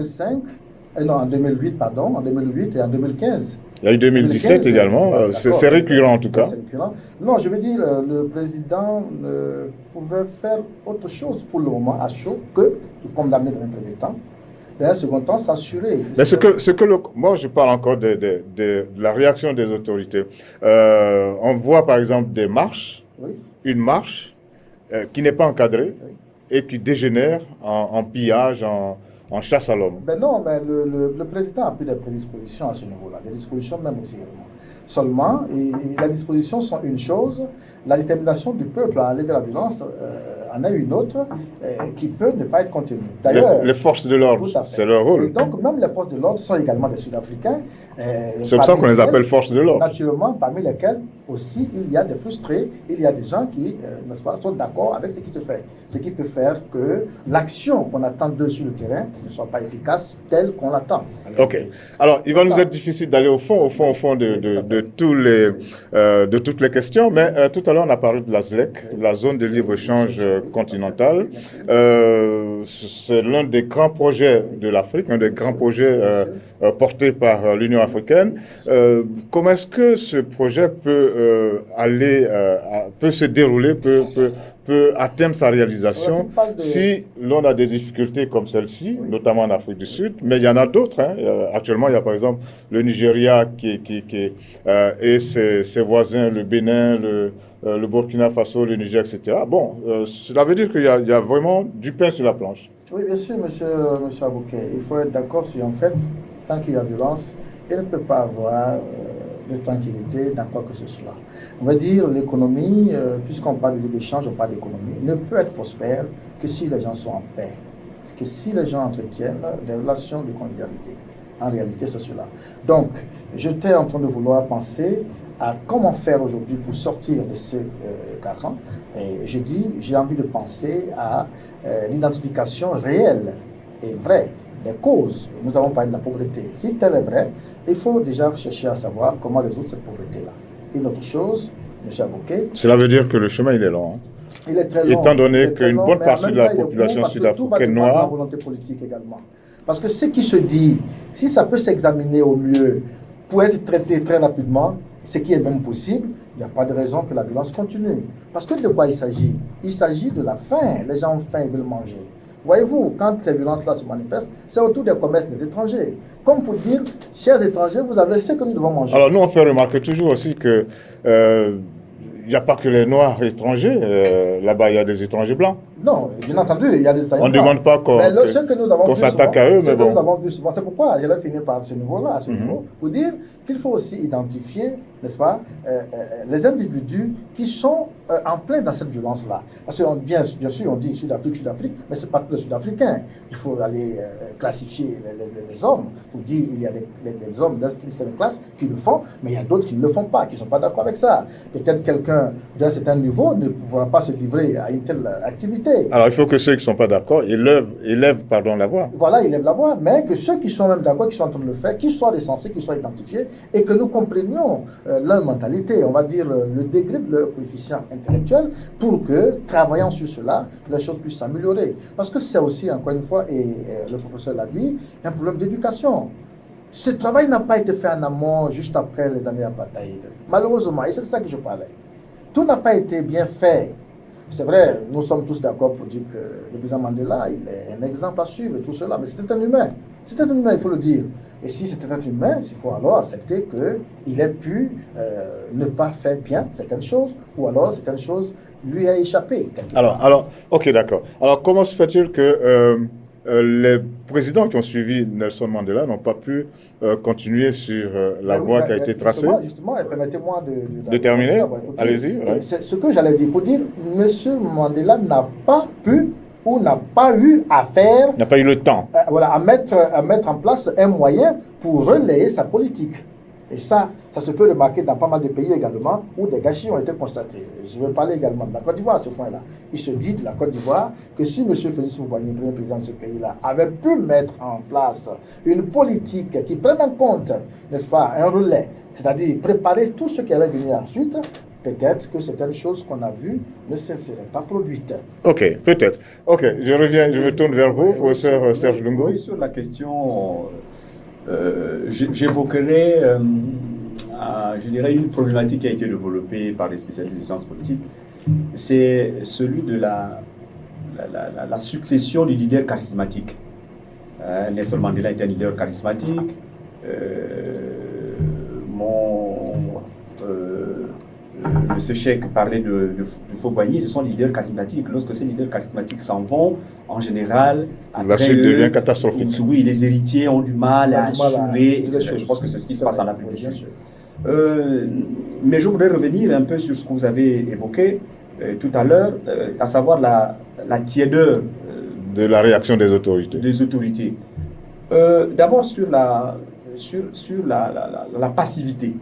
En 2008, pardon, en 2008 et en 2015. Il y a eu 2017 également, c'est récurrent en tout cas. Non, je veux dire, le président pouvait faire autre chose pour le moment à chaud que de condamner dans un premier temps. Dans un second temps, s'assurer. Mais moi, je parle encore de la réaction des autorités. On voit par exemple des marches, une marche qui n'est pas encadrée et qui dégénère en pillage, en chasse à l'homme. Non, mais le président a pris des prédispositions à ce niveau-là, des dispositions même aussi également. Seulement, les dispositions sont une chose, la détermination du peuple à aller vers la violence en a une autre qui peut ne pas être contenue. D'ailleurs, les forces de l'ordre, c'est leur rôle. Et donc, même les forces de l'ordre sont également des Sud-Africains. C'est pour ça qu'on les appelle forces de l'ordre. Naturellement, parmi lesquels aussi il y a des frustrés, il y a des gens qui n'est-ce pas, sont d'accord avec ce qui se fait. Ce qui peut faire que l'action qu'on attend d'eux sur le terrain ne soit pas efficace telle qu'on l'attend. Ok. Alors, il va nous être difficile d'aller au fond de toutes les questions, mais tout à l'heure, on a parlé de la ZLEC, la zone de libre-échange continentale. C'est l'un des grands projets de l'Afrique, un des grands projets portés par l'Union africaine. Comment est-ce que ce projet peut peut se dérouler, peut atteindre sa réalisation si l'on a des difficultés comme celle-ci, notamment en Afrique du Sud, mais il y en a d'autres. Actuellement, il y a par exemple le Nigeria et ses voisins, le Bénin, le Burkina Faso, le Niger, etc. Bon, cela veut dire qu'il y a vraiment du pain sur la planche. Oui, bien sûr, monsieur Abouké. Il faut être d'accord sur, en fait, tant qu'il y a violence, il ne peut pas avoir de tranquillité dans quoi que ce soit. On va dire l'économie, puisqu'on parle de libre-échange, on parle d'économie, ne peut être prospère que si les gens sont en paix, que si les gens entretiennent des relations de convivialité. En réalité, c'est cela. Donc, j'étais en train de vouloir penser à comment faire aujourd'hui pour sortir de ce carcan. Et j'ai envie de penser à l'identification réelle et vraie des causes. Nous avons parlé de la pauvreté. Si tel est vrai, il faut déjà chercher à savoir comment résoudre cette pauvreté-là. Une autre chose, M. Abouké. Cela veut dire que le chemin, il est long. Il est très long. Étant donné qu'une bonne partie de la population sud-africaine noire. La volonté politique également. Parce que ce qui se dit, si ça peut s'examiner au mieux pour être traité très rapidement, ce qui est même possible, il n'y a pas de raison que la violence continue. Parce que de quoi il s'agit? Il s'agit de la faim. Les gens ont faim, ils veulent manger. Voyez-vous, quand ces violences-là se manifestent, c'est autour des commerces des étrangers. Comme pour dire, chers étrangers, vous avez ce que nous devons manger. Alors nous, on fait remarquer toujours aussi que il n'y a pas que les Noirs étrangers. Là-bas, il y a des étrangers blancs. Non, bien entendu, il y a des étrangers blancs. On ne demande pas qu'on s'attaque à eux, mais bon. Nous avons vu souvent. C'est pourquoi je vais finir par ce niveau-là, pour dire qu'il faut aussi identifier, n'est-ce pas, les individus qui sont en plein dans cette violence-là. Parce que bien sûr, on dit Sud-Afrique, mais ce n'est pas tous les Sud-Africains. Il faut aller classifier les hommes pour dire qu'il y a des hommes d'une certaine classe qui le font, mais il y a d'autres qui ne le font pas, qui ne sont pas d'accord avec ça. Peut-être quelqu'un d'un certain niveau ne pourra pas se livrer à une telle activité. Alors il faut que ceux qui ne sont pas d'accord élèvent la voix. Voilà, élèvent la voix, mais que ceux qui sont même d'accord, qui sont en train de le faire, qu'ils soient recensés, qu'ils soient identifiés et que nous comprenions leur mentalité, on va dire le degré de leur coefficient intellectuel pour que, travaillant sur cela, les choses puissent s'améliorer. Parce que c'est aussi, encore une fois, et le professeur l'a dit, un problème d'éducation. Ce travail n'a pas été fait en amont juste après les années apartheid. Malheureusement, et c'est de ça que je parlais. Tout n'a pas été bien fait. C'est vrai, nous sommes tous d'accord pour dire que le président Mandela, il est un exemple à suivre et tout cela, mais c'était un humain. C'était un humain, il faut le dire. Et si c'était un humain, il faut alors accepter qu'il ait pu ne pas faire bien certaines choses, ou alors certaines choses lui a échappé. Alors, ok, d'accord. Alors, comment se fait-il que les présidents qui ont suivi Nelson Mandela n'ont pas pu continuer sur la voie qui a été tracée. Justement, permettez-moi de terminer. Allez-y. Ouais. C'est ce que j'allais dire. Pour dire, M. Mandela n'a pas pu ou n'a pas eu à faire... N'a pas eu le temps. Voilà, à mettre en place un moyen pour relayer sa politique. Et ça se peut remarquer dans pas mal de pays également où des gâchis ont été constatés. Je vais parler également de la Côte d'Ivoire à ce point-là. Il se dit de la Côte d'Ivoire que si M. Félix Houphouët-Boigny, premier président de ce pays-là, avait pu mettre en place une politique qui prenne en compte, n'est-ce pas, un relais, c'est-à-dire préparer tout ce qui allait venir ensuite, peut-être que certaines choses qu'on a vues ne se seraient pas produites. Ok, peut-être. Ok, je me tourne vers vous, professeur Serge Lungo. Oui, sur la question... j'évoquerai, je dirais, une problématique qui a été développée par les spécialistes de sciences politiques. C'est celui de la succession du leader charismatique. Nelson Mandela était un leader charismatique. Monsieur Cheikh parlait de Houphouët-Boigny, ce sont les leaders charismatiques. Lorsque ces leaders charismatiques s'en vont, en général, la suite devient catastrophique. Oui, les héritiers ont du mal à assurer. Je pense que c'est ce qui se passe en Afrique du Sud. Mais je voudrais revenir un peu sur ce que vous avez évoqué tout à l'heure, à savoir la tiédeur de la réaction des autorités. D'abord sur la passivité.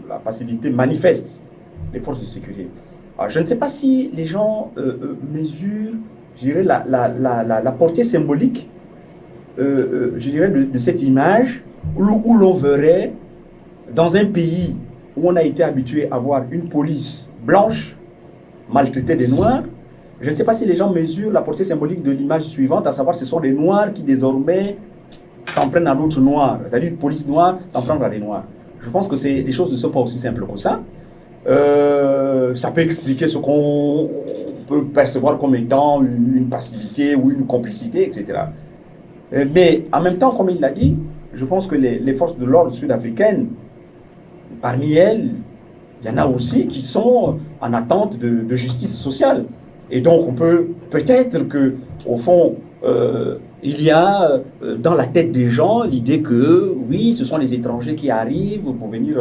La passivité manifeste des forces de sécurité. Alors, je ne sais pas si les gens mesurent, je dirais, la portée symbolique, je dirais, de cette image où l'on verrait, dans un pays où on a été habitué à voir une police blanche maltraiter des Noirs, je ne sais pas si les gens mesurent la portée symbolique de l'image suivante, à savoir ce sont les Noirs qui désormais s'en prennent à d'autres Noirs, c'est-à-dire une police noire s'en prendre à des Noirs. Je pense que les choses ne sont pas aussi simples que ça. Ça peut expliquer ce qu'on peut percevoir comme étant une passivité ou une complicité, etc. Mais en même temps, comme il l'a dit, je pense que les forces de l'ordre sud-africaines, parmi elles, il y en a aussi qui sont en attente de justice sociale. Et donc, on peut peut-être qu'au fond, il y a dans la tête des gens l'idée que, oui, ce sont les étrangers qui arrivent pour venir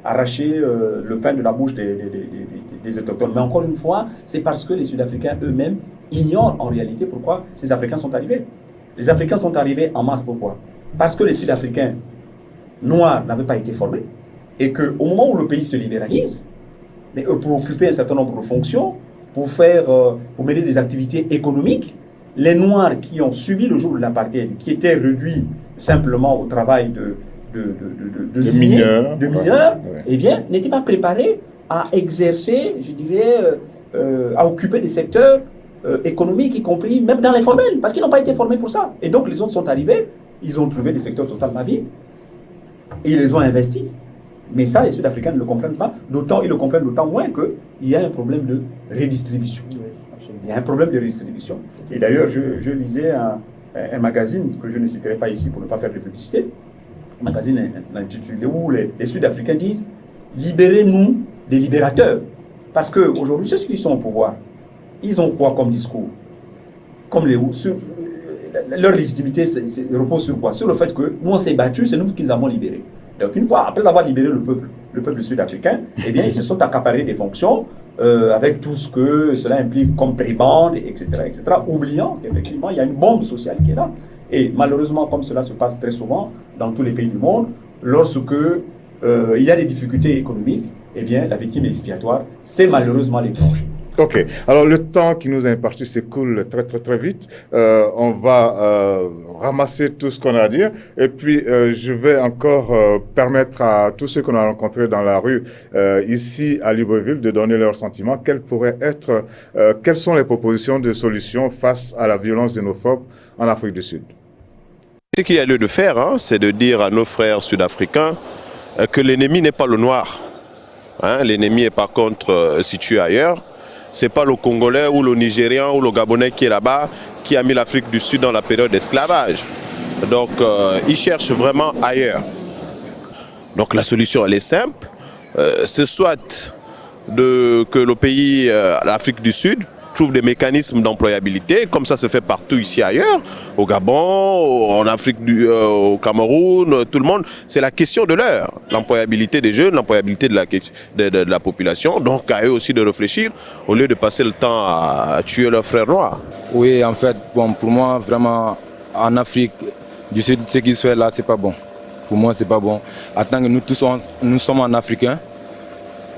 arracher le pain de la bouche des autochtones. Mais encore une fois, c'est parce que les Sud-Africains eux-mêmes ignorent en réalité pourquoi ces Africains sont arrivés. Les Africains sont arrivés en masse, pourquoi? Parce que les Sud-Africains noirs n'avaient pas été formés et qu'au moment où le pays se libéralise, mais pour occuper un certain nombre de fonctions, pour mener des activités économiques, les Noirs qui ont subi le jour de l'apartheid, qui étaient réduits simplement au travail de mineurs, eh bien, n'étaient pas préparés à exercer, je dirais, à occuper des secteurs économiques, y compris même dans les formels, parce qu'ils n'ont pas été formés pour ça. Et donc, les autres sont arrivés, ils ont trouvé des secteurs totalement vides, et ils les ont investis. Mais ça, les Sud-Africains ne le comprennent pas, ils le comprennent d'autant moins qu'il y a un problème de redistribution. Il y a un problème de redistribution. Et d'ailleurs, je lisais un magazine que je ne citerai pas ici pour ne pas faire de publicité, un magazine intitulé où les Sud-Africains disent « Libérez-nous des libérateurs ». Parce qu'aujourd'hui, ceux qui sont au pouvoir, ils ont quoi comme discours? Leur légitimité repose sur quoi? Sur le fait que nous, on s'est battus, c'est nous qui les avons libérés. Donc, une fois, après avoir libéré le peuple sud-africain, eh bien, ils se sont accaparés des fonctions avec tout ce que cela implique comme prébande, etc., oubliant qu'effectivement, il y a une bombe sociale qui est là. Et malheureusement, comme cela se passe très souvent dans tous les pays du monde, lorsque il y a des difficultés économiques, eh bien, la victime expiatoire, c'est malheureusement l'étranger. Ok, alors le temps qui nous est imparti s'écoule très très très vite. On va ramasser tout ce qu'on a à dire et puis je vais encore permettre à tous ceux qu'on a rencontrés dans la rue ici à Libreville de donner leurs sentiments. Quelles sont les propositions de solutions face à la violence xénophobe en Afrique du Sud? Ce qu'il y a lieu de faire, c'est de dire à nos frères sud-africains que l'ennemi n'est pas le noir. L'ennemi est par contre situé ailleurs. Ce n'est pas le Congolais ou le Nigérian ou le Gabonais qui est là-bas qui a mis l'Afrique du Sud dans la période d'esclavage. Donc, ils cherchent vraiment ailleurs. Donc, la solution, elle est simple. C'est soit que le pays, l'Afrique du Sud, trouve des mécanismes d'employabilité, comme ça se fait partout ici ailleurs, au Gabon, en Afrique, au Cameroun, tout le monde. C'est la question de l'heure, l'employabilité des jeunes, l'employabilité de la population. Donc à eux aussi de réfléchir, au lieu de passer le temps à tuer leurs frères noirs. Oui, en fait, bon, pour moi, vraiment, en Afrique du Sud, ce qui se fait là, c'est pas bon. Pour moi, c'est pas bon. En tant que nous tous, nous sommes en Africains,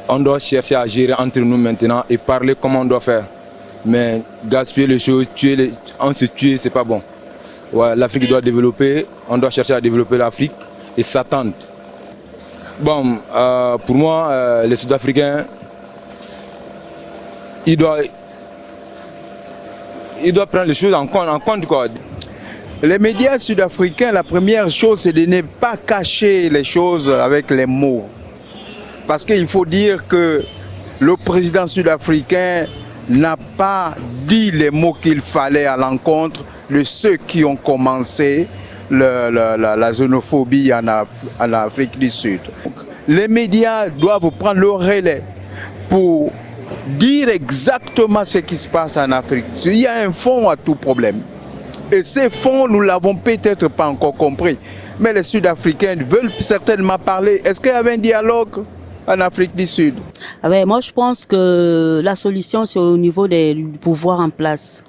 on doit chercher à gérer entre nous maintenant et parler comment on doit faire. Mais gaspiller les choses, on se tue, c'est pas bon. Ouais, l'Afrique doit développer, on doit chercher à développer l'Afrique et s'attendre. Bon, pour moi, les Sud-Africains, ils doivent prendre les choses en compte, quoi. Les médias sud-africains, la première chose, c'est de ne pas cacher les choses avec les mots. Parce qu'il faut dire que le président sud-africain n'a pas dit les mots qu'il fallait à l'encontre de ceux qui ont commencé la xénophobie en Afrique du Sud. Les médias doivent prendre le relais pour dire exactement ce qui se passe en Afrique. Il y a un fond à tout problème. Et ces fonds, nous ne l'avons peut-être pas encore compris. Mais les Sud-Africains veulent certainement parler. Est-ce qu'il y avait un dialogue en Afrique du Sud? Moi, je pense que la solution, c'est au niveau du pouvoir en place.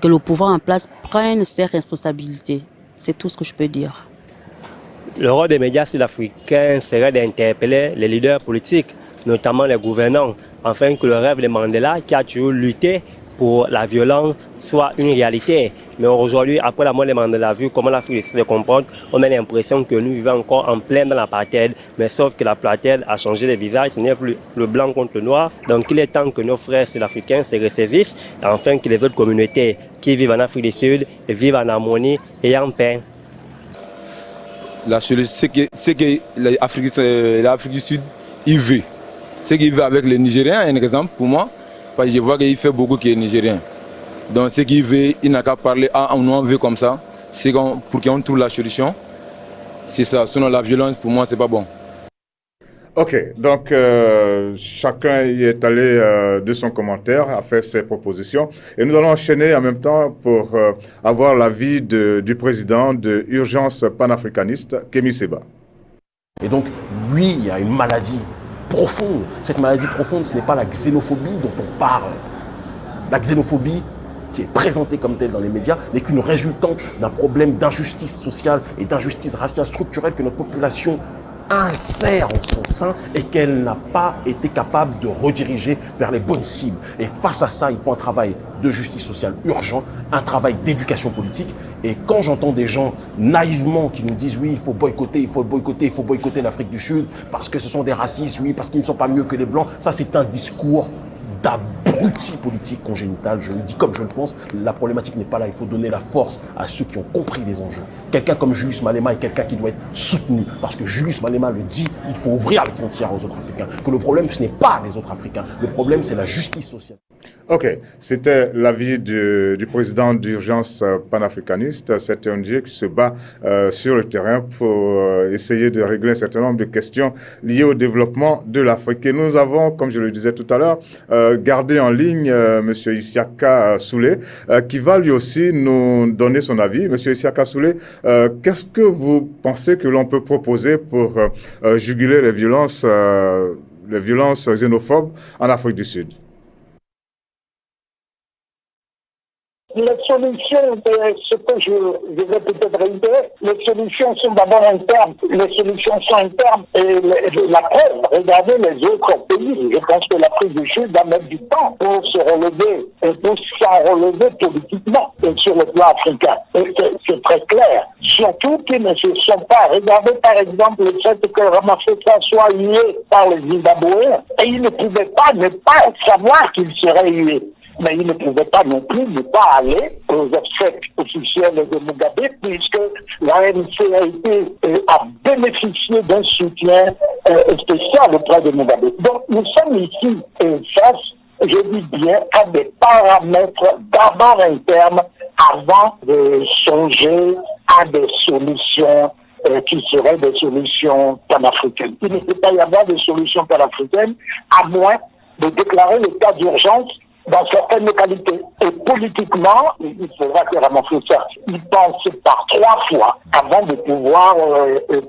Que le pouvoir en place prenne ses responsabilités. C'est tout ce que je peux dire. Le rôle des médias sud-africains serait d'interpeller les leaders politiques, notamment les gouvernants, afin que le rêve de Mandela, qui a toujours lutté pour la violence, soit une réalité. Mais aujourd'hui, après la mort de Mandela, vu comment l'Afrique se comporte, on a l'impression que nous vivons encore en plein dans l'apartheid. Mais sauf que l'apartheid a changé les visages, ce n'est plus le blanc contre le noir. Donc il est temps que nos frères sud-africains se ressaisissent, afin que les autres communautés qui vivent en Afrique du Sud vivent en harmonie et en paix. C'est que l'Afrique du Sud, il veut. Ce qu'il veut avec les Nigériens, un exemple pour moi, parce que je vois qu'il fait beaucoup qui est Nigérien. Donc ce qu'il veut, il n'a qu'à parler, nous on veut comme ça, c'est pour qu'on trouve la solution. C'est ça, sinon la violence pour moi c'est pas bon. Ok, donc chacun y est allé de son commentaire, a fait ses propositions. Et nous allons enchaîner en même temps pour avoir l'avis du président de Urgence panafricaniste, Kémy Séba. Et donc, oui, il y a une maladie profonde. Cette maladie profonde, ce n'est pas la xénophobie dont on parle. La xénophobie, qui est présentée comme telle dans les médias, n'est qu'une résultante d'un problème d'injustice sociale et d'injustice raciale structurelle que notre population insère en son sein et qu'elle n'a pas été capable de rediriger vers les bonnes cibles. Et face à ça, il faut un travail de justice sociale urgent, un travail d'éducation politique. Et quand j'entends des gens naïvement qui nous disent oui, il faut boycotter l'Afrique du Sud parce que ce sont des racistes, oui, parce qu'ils ne sont pas mieux que les Blancs, ça c'est un discours d'abruti politique congénital. Je le dis comme je le pense, la problématique n'est pas là, il faut donner la force à ceux qui ont compris les enjeux. Quelqu'un comme Julius Malema est quelqu'un qui doit être soutenu, parce que Julius Malema le dit, il faut ouvrir les frontières aux autres Africains, que le problème ce n'est pas les autres Africains, le problème c'est la justice sociale. Ok, c'était l'avis du président d'Urgence panafricaniste, cette ONG qui se bat sur le terrain pour essayer de régler un certain nombre de questions liées au développement de l'Afrique. Et nous avons, comme je le disais tout à l'heure, gardé en ligne M. Isiaka Soulé, qui va lui aussi nous donner son avis. M. Isiaka Soulé, qu'est-ce que vous pensez que l'on peut proposer pour juguler les violences xénophobes en Afrique du Sud? Les solutions, ce que je vais peut-être réitérer, les solutions sont d'abord internes. Les solutions sont internes et la preuve, regardez les autres pays. Je pense que l'Afrique du Sud va mettre du temps pour se relever et pour s'en relever politiquement sur le plan africain. C'est très clair. Surtout qu'ils ne se sont pas. Regardez par exemple le fait que Ramaphosa soit hué par les Zimbabwéens et il ne pouvait pas ne pas savoir qu'il serait hué. Mais il ne pouvait pas non plus ne pas aller aux obsèques officielles de Mugabe, puisque l'ANC a bénéficié d'un soutien spécial auprès de Mugabe. Donc nous sommes ici face, je dis bien, à des paramètres d'abord internes avant de songer à des solutions qui seraient des solutions panafricaines. Il ne peut pas y avoir de solutions panafricaines à moins de déclarer l'état d'urgence dans certaines localités. Et politiquement, il faudra que Ramaphosa y pense par 3 fois avant de pouvoir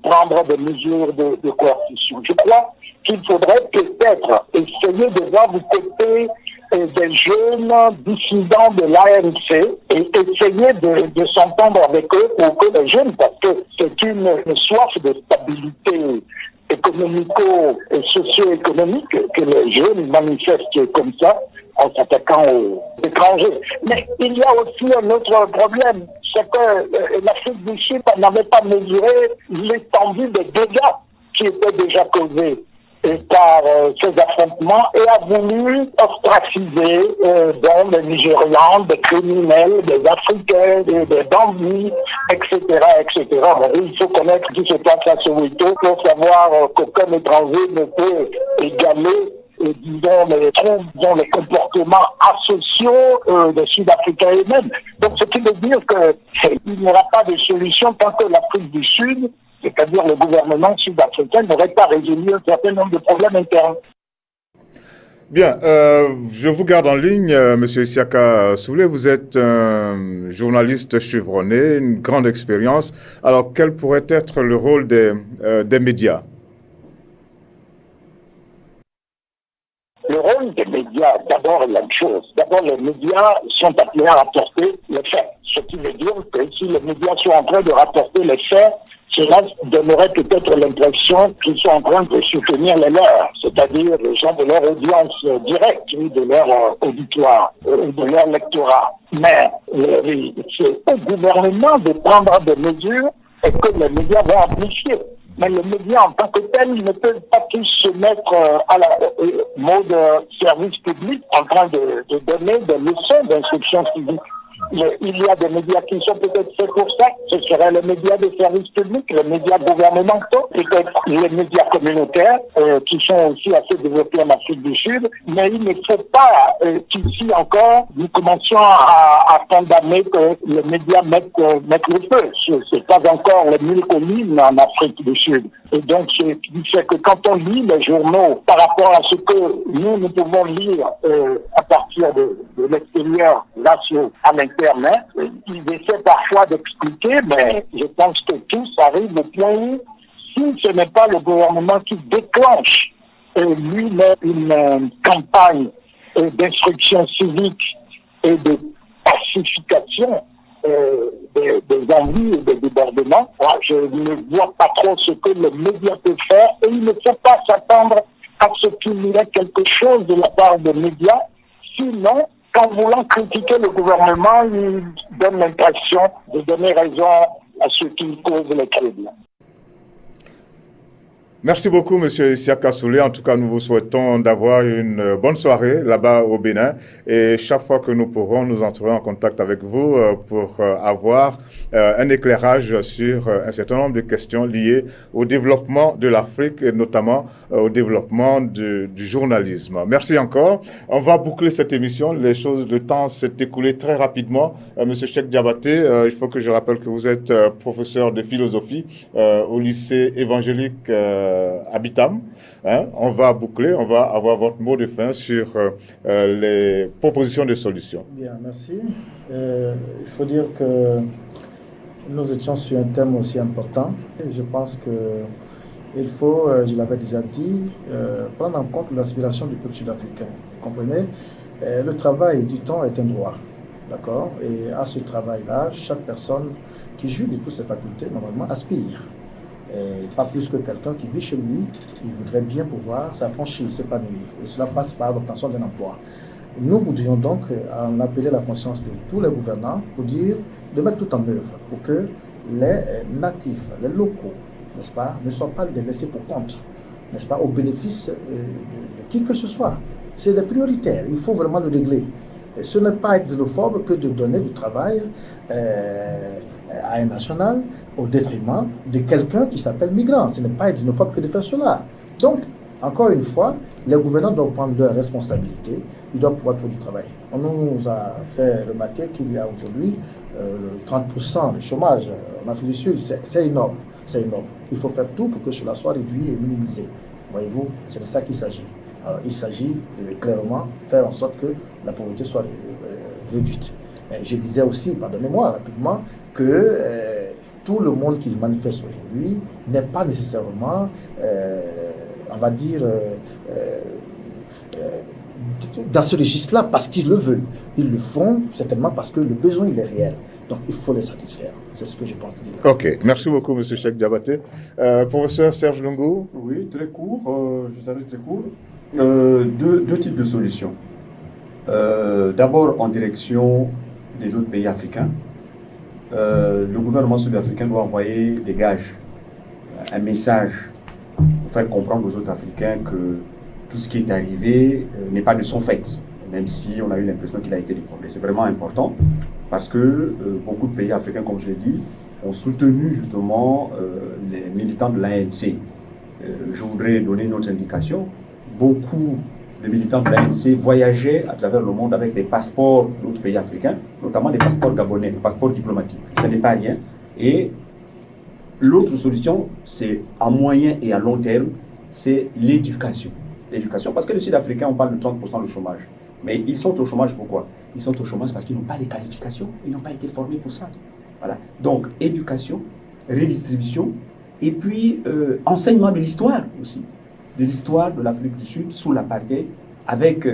prendre des mesures de coercition. Je crois qu'il faudrait peut-être essayer de voir du côté des jeunes dissidents de l'ANC et essayer de s'entendre avec eux pour que les jeunes, parce que c'est une soif de stabilité économico- et socio-économique que les jeunes manifestent comme ça en s'attaquant aux étrangers. Mais il y a aussi un autre problème, c'est que l'Afrique du Sud n'avait pas mesuré l'étendue des dégâts qui étaient déjà causés par ces affrontements et a voulu ostraciser les Nigérians, des criminels, des Africains, des bandits, etc. etc. Bon, il faut connaître ce qui se passe à Soweto pour savoir qu'aucun étranger ne peut égaler disons, les comportements asociaux des Sud-Africains eux-mêmes. Donc, ce qui veut dire qu'il n'y aura pas de solution tant que l'Afrique du Sud, c'est-à-dire le gouvernement sud-africain, n'aurait pas résolu un certain nombre de problèmes internes. Bien, je vous garde en ligne, Monsieur Isiaka Soulé. Vous êtes un journaliste chevronné, une grande expérience. Alors, quel pourrait être le rôle des médias? Le rôle des médias, d'abord, il y a une chose. D'abord, les médias sont appelés à rapporter les faits. Ce qui veut dire que si les médias sont en train de rapporter les faits, cela donnerait peut-être l'impression qu'ils sont en train de soutenir les leurs, c'est-à-dire les gens de leur audience directe, de leur auditoire, de leur lectorat. Mais c'est au gouvernement de prendre des mesures et que les médias vont amplifier. Mais les médias en tant que tels ne peuvent pas tous se mettre à la mode service public en train de donner des leçons d'instruction civique. Il y a des médias qui sont peut-être faits pour ça. Ce seraient les médias de service public, les médias gouvernementaux, peut-être les médias communautaires qui sont aussi assez développés en Afrique du Sud. Mais il ne faut pas qu'ici encore nous commencions à condamner que les médias mettent le feu. C'est pas encore les 1000 communes en Afrique du Sud. Et donc, ce qui fait que quand on lit les journaux par rapport à ce que nous pouvons lire à partir de l'extérieur, là, à l'Internet, ils essaient parfois d'expliquer, mais je pense que tous arrivent au point où, si ce n'est pas le gouvernement qui déclenche lui-même une campagne d'instruction civique et de pacification des envies et des débordements, moi, je ne vois pas trop ce que les médias peuvent faire et il ne faut pas s'attendre à ce qu'il y ait quelque chose de la part des médias, sinon, qu'en voulant critiquer le gouvernement, il donne l'impression de donner raison à ceux qui causent les troubles. Merci beaucoup, Monsieur Isiaka Soulé. En tout cas, nous vous souhaitons d'avoir une bonne soirée là-bas au Bénin. Et chaque fois que nous pourrons, nous entrerons en contact avec vous pour avoir un éclairage sur un certain nombre de questions liées au développement de l'Afrique et notamment au développement du journalisme. Merci encore. On va boucler cette émission. Le temps s'est écoulé très rapidement. Monsieur Cheikh Diabaté, il faut que je rappelle que vous êtes professeur de philosophie au lycée évangélique Habitam. On va boucler, on va avoir votre mot de fin sur les propositions de solutions. Bien, merci. Il faut dire que nous étions sur un thème aussi important. Je pense qu'il faut, je l'avais déjà dit, prendre en compte l'aspiration du peuple sud-africain. Vous comprenez? Le travail du temps est un droit. D'accord? Et à ce travail-là, chaque personne qui jouit de toutes ses facultés, normalement, aspire. Et pas plus que quelqu'un qui vit chez lui, il voudrait bien pouvoir s'affranchir, s'épanouir. Et cela passe par l'obtention d'un emploi. Nous voudrions donc en appeler la conscience de tous les gouvernants pour dire de mettre tout en œuvre pour que les natifs, les locaux, n'est-ce pas, ne soient pas laissés pour compte, n'est-ce pas, au bénéfice de qui que ce soit. C'est des prioritaires, il faut vraiment le régler. Et ce n'est pas être xénophobe que de donner du travail à un national au détriment de quelqu'un qui s'appelle migrant. Ce n'est pas être xénophobe que de faire cela. Donc, encore une fois, les gouvernants doivent prendre leurs responsabilités, ils doivent pouvoir trouver du travail. On nous a fait remarquer qu'il y a aujourd'hui 30% de chômage en Afrique du Sud. C'est énorme, c'est énorme. Il faut faire tout pour que cela soit réduit et minimisé. Voyez-vous, c'est de ça qu'il s'agit. Alors, il s'agit de clairement faire en sorte que la pauvreté soit réduite. Je disais aussi, pardonnez-moi rapidement, que tout le monde qui manifeste aujourd'hui n'est pas nécessairement, on va dire, dans ce registre-là parce qu'ils le veulent. Ils le font certainement parce que le besoin il est réel. Donc il faut les satisfaire. C'est ce que je pense dire. Ok, merci beaucoup M. Cheikh Diabaté. Professeur Serge Lungu. Oui, très court. Je savais très court. Deux types de solutions. D'abord en direction des autres pays africains. Le gouvernement sud-africain doit envoyer des gages, un message pour faire comprendre aux autres Africains que tout ce qui est arrivé n'est pas de son fait, même si on a eu l'impression qu'il a été déporté. C'est vraiment important parce que beaucoup de pays africains, comme je l'ai dit, ont soutenu justement les militants de l'ANC. Je voudrais donner une autre indication. Beaucoup de militants de l'ANC voyageaient à travers le monde avec des passeports d'autres pays africains, notamment des passeports gabonais, des passeports diplomatiques. Ce n'est pas rien. Et l'autre solution, c'est à moyen et à long terme, c'est l'éducation. L'éducation, parce que les Sud-Africains, on parle de 30% de chômage. Mais ils sont au chômage pourquoi? Ils sont au chômage parce qu'ils n'ont pas les qualifications, ils n'ont pas été formés pour ça. Voilà. Donc, éducation, redistribution, et puis enseignement de l'histoire aussi. De l'histoire de l'Afrique du Sud sous l'apartheid, avec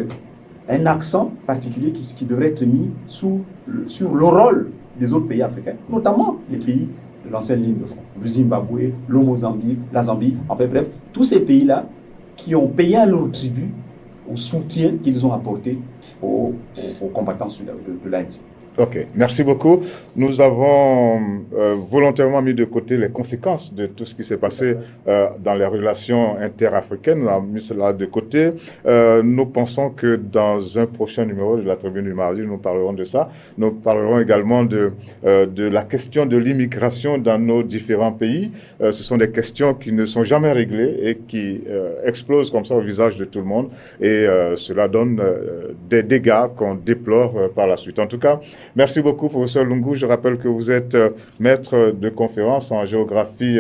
un accent particulier qui devrait être mis sur le rôle des autres pays africains, notamment les pays de l'ancienne ligne de front, le Zimbabwe, le Mozambique, la Zambie, enfin bref, tous ces pays-là qui ont payé à leur tribut au soutien qu'ils ont apporté aux combattants de l'ANC. Ok, merci beaucoup. Nous avons volontairement mis de côté les conséquences de tout ce qui s'est passé dans les relations interafricaines. Nous avons mis cela de côté. Nous pensons que dans un prochain numéro de la Tribune du Mardi, nous parlerons de ça. Nous parlerons également de la question de l'immigration dans nos différents pays. Ce sont des questions qui ne sont jamais réglées et qui explosent comme ça au visage de tout le monde. Et cela donne des dégâts qu'on déplore par la suite. En tout cas, merci beaucoup, professeur Lungu. Je rappelle que vous êtes maître de conférence en géographie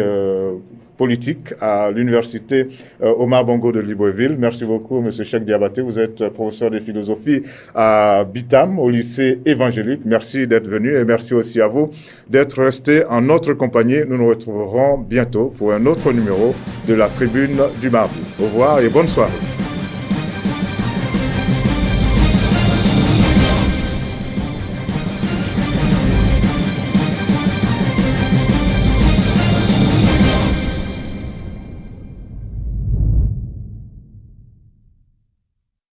politique à l'université Omar Bongo de Libreville. Merci beaucoup, monsieur Cheikh Diabaté. Vous êtes professeur de philosophie à Bitam, au lycée évangélique. Merci d'être venu et merci aussi à vous d'être resté en notre compagnie. Nous nous retrouverons bientôt pour un autre numéro de la Tribune du Mardi. Au revoir et bonne soirée.